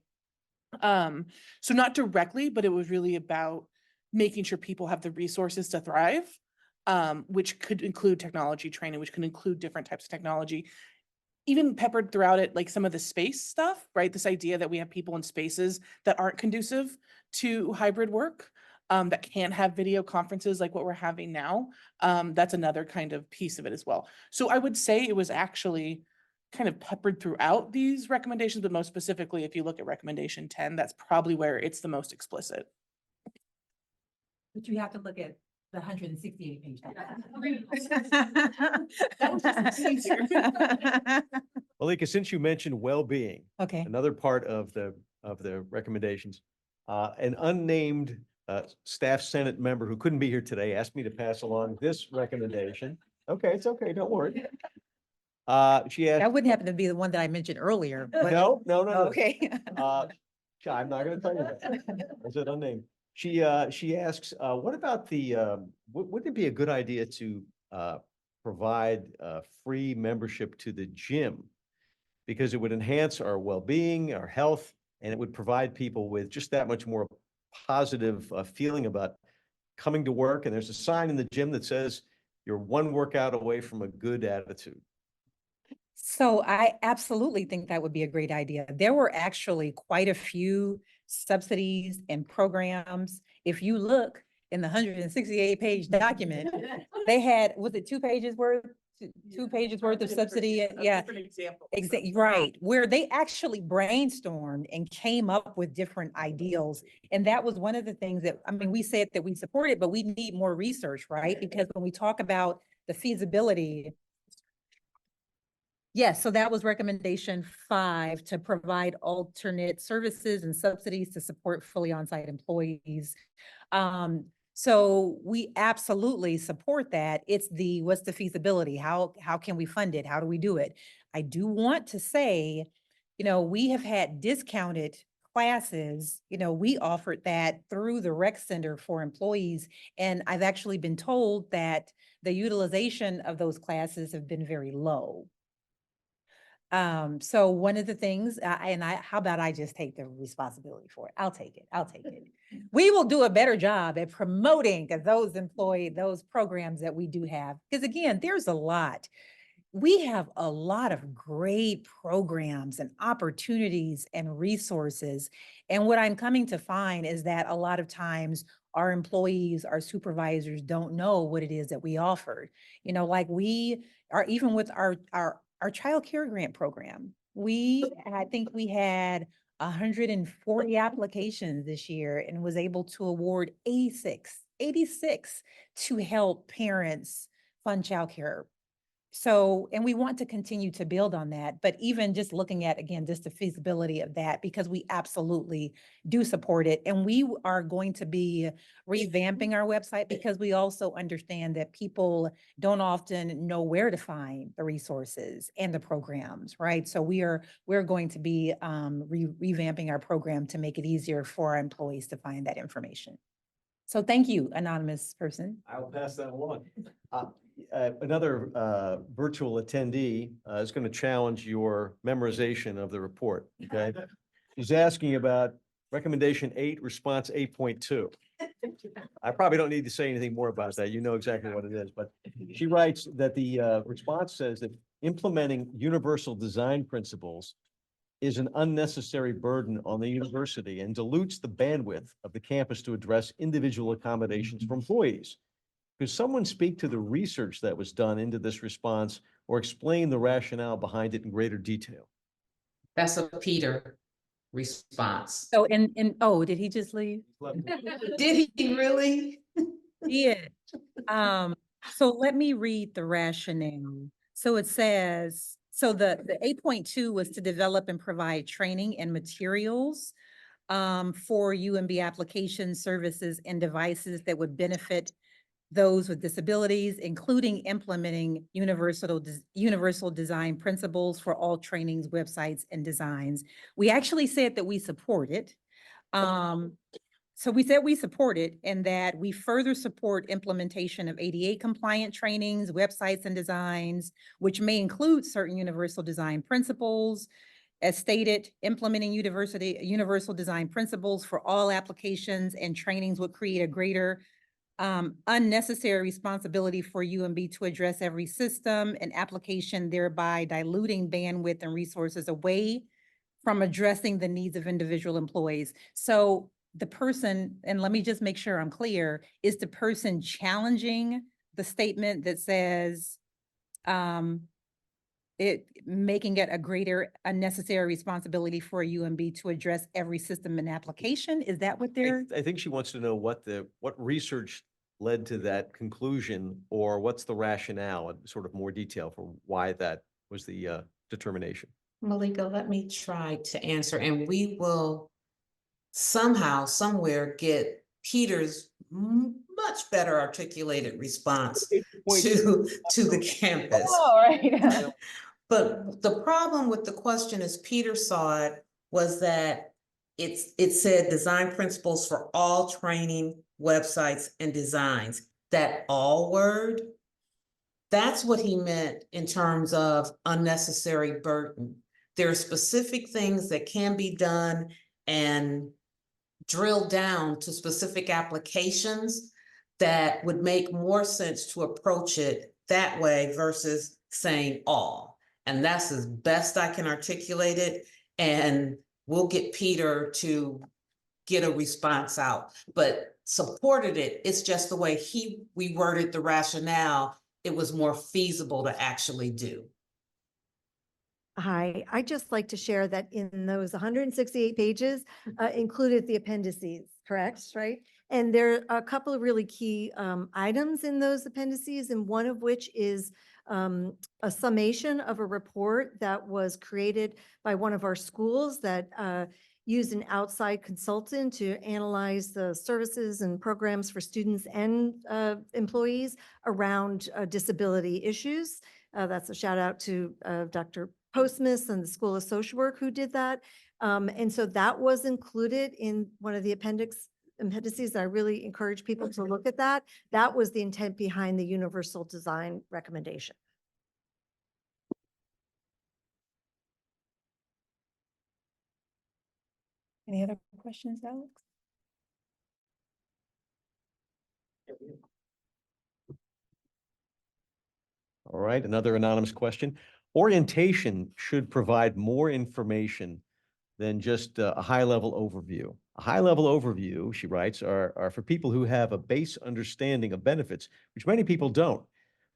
So not directly, but it was really about making sure people have the resources to thrive, which could include technology training, which can include different types of technology, even peppered throughout it, like some of the space stuff, right? This idea that we have people in spaces that aren't conducive to hybrid work, that can't have video conferences like what we're having now. That's another kind of piece of it as well. So I would say it was actually kind of peppered throughout these recommendations, but most specifically, if you look at recommendation 10, that's probably where it's the most explicit. But you have to look at the 168 page. That was just easier. Malika, since you mentioned well-being, Okay. another part of the recommendations, an unnamed staff Senate member who couldn't be here today asked me to pass along this recommendation. Okay, it's okay, don't worry. She asked. That wouldn't happen to be the one that I mentioned earlier. But No. okay. I'm not gonna tell you that. I said unnamed. She asks, what about wouldn't it be a good idea to, provide, free membership to the gym? Because it would enhance our well-being, our health, and it would provide people with just that much more positive, feeling about coming to work. And there's a sign in the gym that says, you're one workout away from a good attitude. So I absolutely think that would be a great idea. There were actually quite a few subsidies and programs. If you look in the 168-page document, they had, was it 2 pages worth? 2 pages worth of subsidy? Yeah. Right, where they actually brainstormed and came up with different ideals. And that was one of the things that, I mean, we said that we support it, but we need more research, right? Because when we talk about the feasibility. Yes, so that was recommendation 5, to provide alternate services and subsidies to support fully on-site employees. So we absolutely support that. It's what's the feasibility? How can we fund it? How do we do it? I do want to say, we have had discounted classes. We offered that through the rec center for employees. And I've actually been told that the utilization of those classes have been very low. So one of the things, how about I just take the responsibility for it? I'll take it. We will do a better job at promoting those programs that we do have. Because again, there's a lot. We have a lot of great programs and opportunities and resources. And what I'm coming to find is that a lot of times our employees, our supervisors don't know what it is that we offered. Like we are, even with our child care grant program, I think we had 140 applications this year and was able to award 86 to help parents fund childcare. So, and we want to continue to build on that, but even just looking at, again, just the feasibility of that, because we absolutely do support it. And we are going to be revamping our website because we also understand that people don't often know where to find the resources and the programs, right? So we're going to be revamping our program to make it easier for our employees to find that information. So thank you, anonymous person. I will pass that along. Another virtual attendee is going to challenge your memorization of the report, okay? She's asking about recommendation 8, response 8.2. I probably don't need to say anything more about that. You know exactly what it is, but she writes that the response says that implementing universal design principles is an unnecessary burden on the university and dilutes the bandwidth of the campus to address individual accommodations for employees. Could someone speak to the research that was done into this response or explain the rationale behind it in greater detail? That's a Peter response. So, did he just leave? Did he really? Yeah. So let me read the rationale. So it says, so the 8.2 was to develop and provide training and materials for UMB applications, services, and devices that would benefit those with disabilities, including implementing universal design principles for all trainings, websites, and designs. We actually said that we support it. So we said we support it and that we further support implementation of ADA compliant trainings, websites, and designs, which may include certain universal design principles. As stated, implementing universal design principles for all applications and trainings would create a greater unnecessary responsibility for UMB to address every system and application, thereby diluting bandwidth and resources away from addressing the needs of individual employees. So the person, and let me just make sure I'm clear, is the person challenging the statement that says making it a greater unnecessary responsibility for UMB to address every system and application? Is that what they're? I think she wants to know what research led to that conclusion, or what's the rationale and sort of more detail for why that was the determination. Malika, let me try to answer, and we will somehow, somewhere get Peter's much better articulated response to the campus. Oh, right. But the problem with the question, as Peter saw it, was that it said design principles for all training, websites, and designs. That all word, that's what he meant in terms of unnecessary burden. There are specific things that can be done and drill down to specific applications that would make more sense to approach it that way versus saying all. And that's as best I can articulate it. And we'll get Peter to get a response out, but supported it. It's just the way we worded the rationale. It was more feasible to actually do. Hi, I'd just like to share that in those 168 pages included the appendices, correct, right? And there are a couple of really key items in those appendices, and one of which is a summation of a report that was created by one of our schools that used an outside consultant to analyze the services and programs for students and employees around disability issues. That's a shout out to Dr. Postmus and the School of Social Work who did that. And so that was included in one of the appendices. I really encourage people to look at that. That was the intent behind the universal design recommendation. Any other questions, Alex? All right, another anonymous question. Orientation should provide more information than just a high-level overview. A high-level overview, she writes, are for people who have a base understanding of benefits, which many people don't.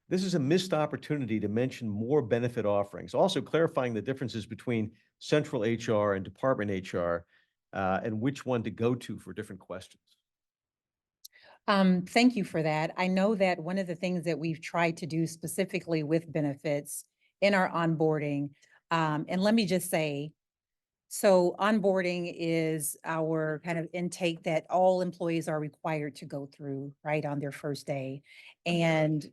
This is a missed opportunity to mention more benefit offerings, also clarifying the differences between central HR and department HR, and which one to go to for different questions. Thank you for that. I know that one of the things that we've tried to do specifically with benefits in our onboarding, and let me just say, so onboarding is our kind of intake that all employees are required to go through, right, on their first day. And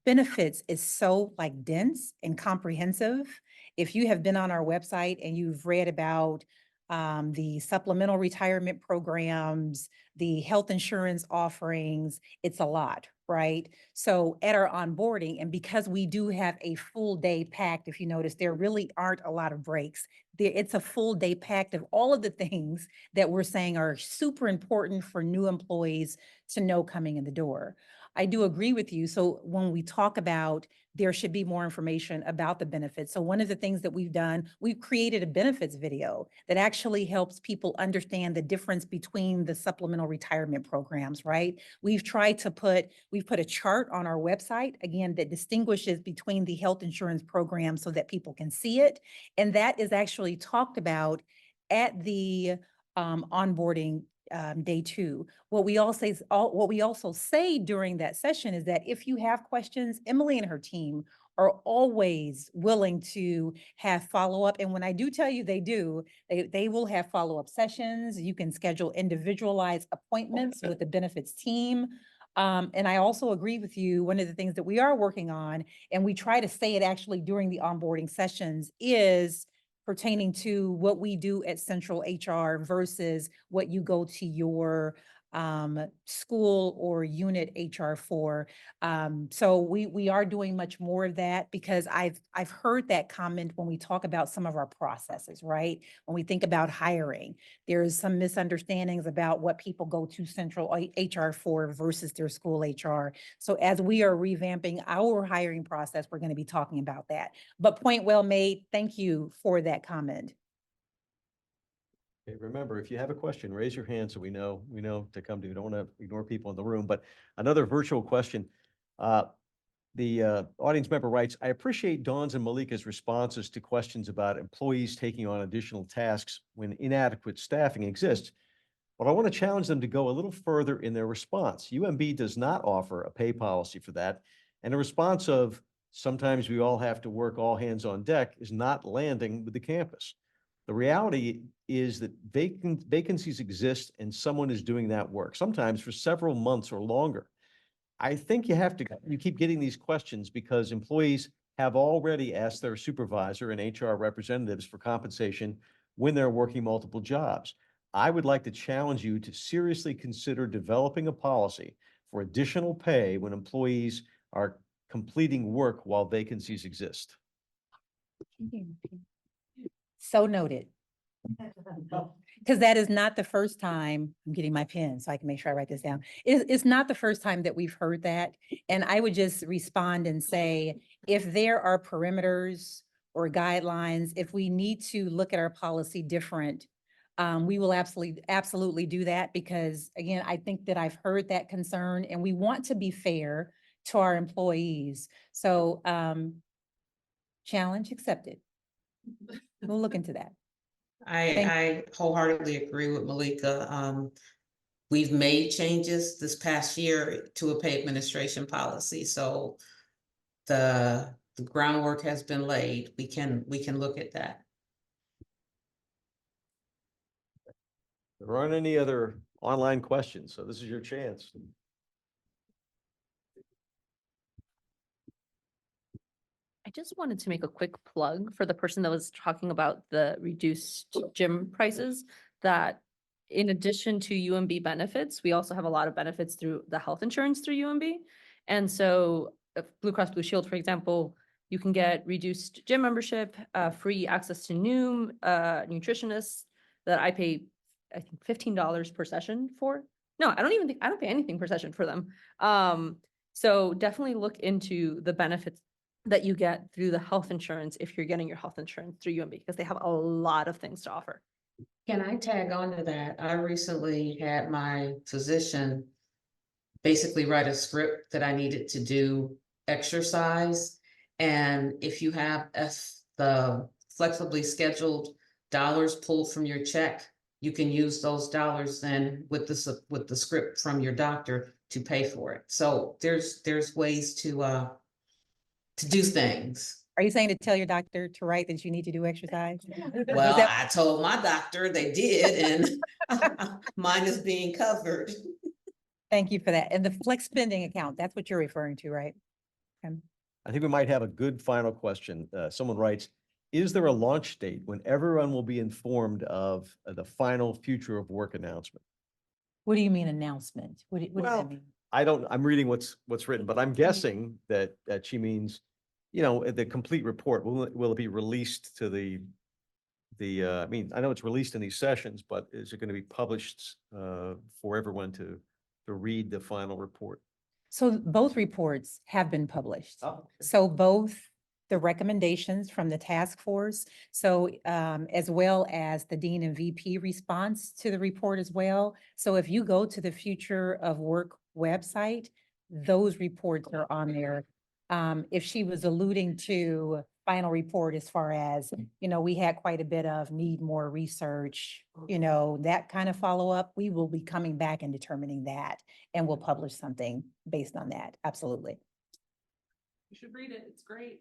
benefits is so like dense and comprehensive. If you have been on our website and you've read about the supplemental retirement programs, the health insurance offerings, it's a lot, right? So at our onboarding, and because we do have a full day packed, if you notice, there really aren't a lot of breaks. It's a full day packed of all of the things that we're saying are super important for new employees to know coming in the door. I do agree with you. So when we talk about there should be more information about the benefits. So one of the things that we've done, we've created a benefits video that actually helps people understand the difference between the supplemental retirement programs, right? We've put a chart on our website, again, that distinguishes between the health insurance programs so that people can see it. And that is actually talked about at the onboarding day 2. What we also say during that session is that if you have questions, Emily and her team are always willing to have follow-up. And when I do tell you they will have follow-up sessions. You can schedule individualized appointments with the benefits team. And I also agree with you, one of the things that we are working on, and we try to say it actually during the onboarding sessions, is pertaining to what we do at Central HR versus what you go to your school or unit HR for. So we are doing much more of that because I've heard that comment when we talk about some of our processes, right? When we think about hiring, there's some misunderstandings about what people go to Central HR for versus their school HR. So as we are revamping our hiring process, we're going to be talking about that. But point well made. Thank you for that comment. Okay, remember, if you have a question, raise your hand so we know to come to. You don't want to ignore people in the room. But another virtual question. The audience member writes, I appreciate Dawn's and Malika's responses to questions about employees taking on additional tasks when inadequate staffing exists, but I want to challenge them to go a little further in their response. UMB does not offer a pay policy for that, and a response of sometimes we all have to work all hands on deck is not landing with the campus. The reality is that vacancies exist and someone is doing that work, sometimes for several months or longer. I think you keep getting these questions because employees have already asked their supervisor and HR representatives for compensation when they're working multiple jobs. I would like to challenge you to seriously consider developing a policy for additional pay when employees are completing work while vacancies exist. So noted. Because that is not the first time, I'm getting my pen so I can make sure I write this down. It's not the first time that we've heard that. And I would just respond and say, if there are perimeters or guidelines, if we need to look at our policy different, we will absolutely do that, because again, I think that I've heard that concern and we want to be fair to our employees. So, challenge accepted. We'll look into that. I wholeheartedly agree with Malika. We've made changes this past year to a pay administration policy, so the groundwork has been laid. We can look at that. There aren't any other online questions, so this is your chance. I just wanted to make a quick plug for the person that was talking about the reduced gym prices, that in addition to UMB benefits, we also have a lot of benefits through the health insurance through UMB. And so Blue Cross Blue Shield, for example, you can get reduced gym membership, free access to Noom, nutritionists that I pay, I think $15 per session for. No, I don't pay anything per session for them. So definitely look into the benefits that you get through the health insurance if you're getting your health insurance through UMB, because they have a lot of things to offer. Can I tag on to that? I recently had my physician basically write a script that I needed to do exercise. And if you have the flexibly scheduled dollars pulled from your check, you can use those dollars then with the script from your doctor to pay for it. So there's ways to do things. Are you saying to tell your doctor to write that you need to do exercise? Well, that- I told my doctor they did, and mine is being covered. Thank you for that. And the flex spending account, that's what you're referring to, right? I think we might have a good final question. Someone writes, is there a launch date when everyone will be informed of the final future of work announcement? What do you mean announcement? What does Well, that mean? I'm reading what's written, but I'm guessing that she means, the complete report. Will it be released to I mean, I know it's released in these sessions, but is it going to be published for everyone to read the final report? So both reports have been published. Oh, okay. So both the recommendations from the task force, so as well as the dean and VP response to the report as well. So if you go to the Future of Work website, those reports are on there. If she was alluding to final report as far as, we had quite a bit of need more research, that kind of follow-up, we will be coming back and determining that, and we'll publish something based on that. Absolutely. You should read it. It's great.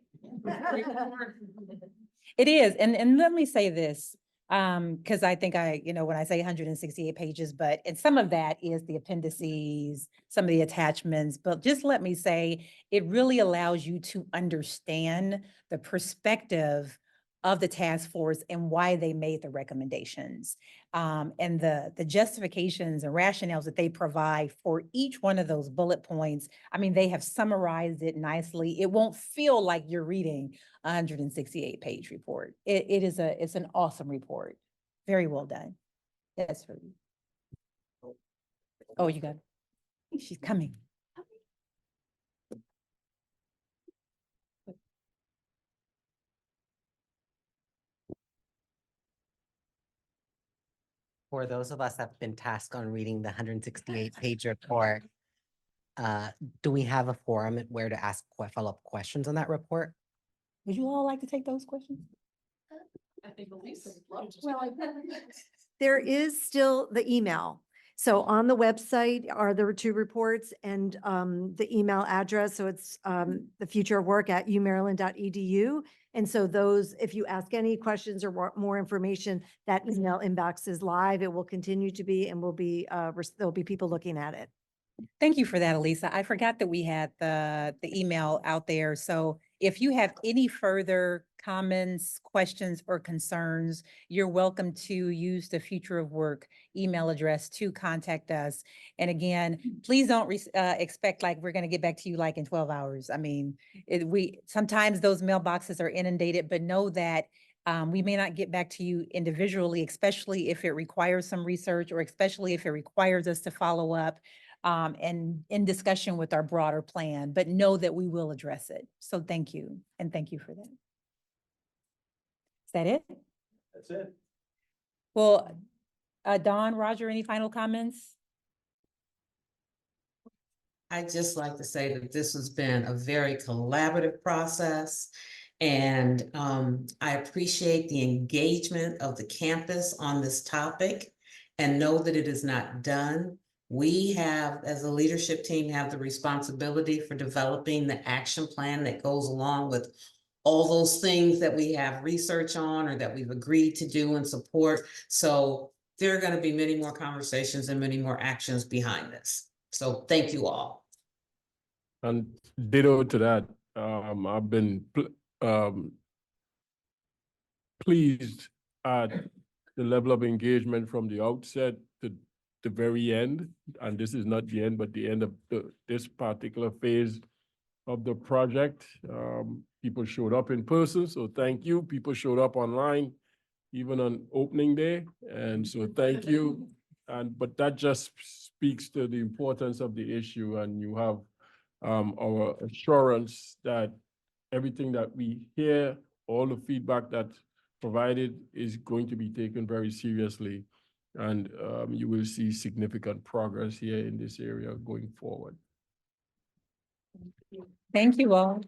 It is. And let me say this, because I think when I say 168 pages, and some of that is the appendices, some of the attachments, but just let me say, it really allows you to understand the perspective of the task force and why they made the recommendations. And the justifications and rationales that they provide for each one of those bullet points. I mean, they have summarized it nicely. It won't feel like you're reading a 168-page report. It's an awesome report. Very well done. Yes, for you. Oh, you got it. She's coming. For those of us that have been tasked on reading the 168-page report, do we have a forum where to ask follow-up questions on that report? Would you all like to take those questions? I think Elisa would love to. There is still the email. So on the website are the two reports and the email address. So it's the future of work at umaryland.edu. And so those, if you ask any questions or want more information, that email inbox is live. It will continue to be, and will be, there'll be people looking at it. Thank you for that, Elisa. I forgot that we had the email out there. So if you have any further comments, questions, or concerns, you're welcome to use the Future of Work email address to contact us. And again, please don't expect like we're going to get back to you like in 12 hours. I mean, sometimes those mailboxes are inundated, but know that we may not get back to you individually, especially if it requires some research or especially if it requires us to follow up and in discussion with our broader plan, but know that we will address it. So thank you. And thank you for that. Is that it? That's it. Well, Dawn, Roger, any final comments? I'd just like to say that this has been a very collaborative process. And I appreciate the engagement of the campus on this topic and know that it is not done. We have, as a leadership team, have the responsibility for developing the action plan that goes along with all those things that we have research on or that we've agreed to do and support. So there are going to be many more conversations and many more actions behind this. So thank you all. And ditto to that, I've been pleased at the level of engagement from the outset to the very end. And this is not the end, but the end of this particular phase of the project. People showed up in person, so thank you. People showed up online, even on opening day, and so thank you. But that just speaks to the importance of the issue, and you have our assurance that everything that we hear, all the feedback that's provided is going to be taken very seriously. And you will see significant progress here in this area going forward. Thank you all.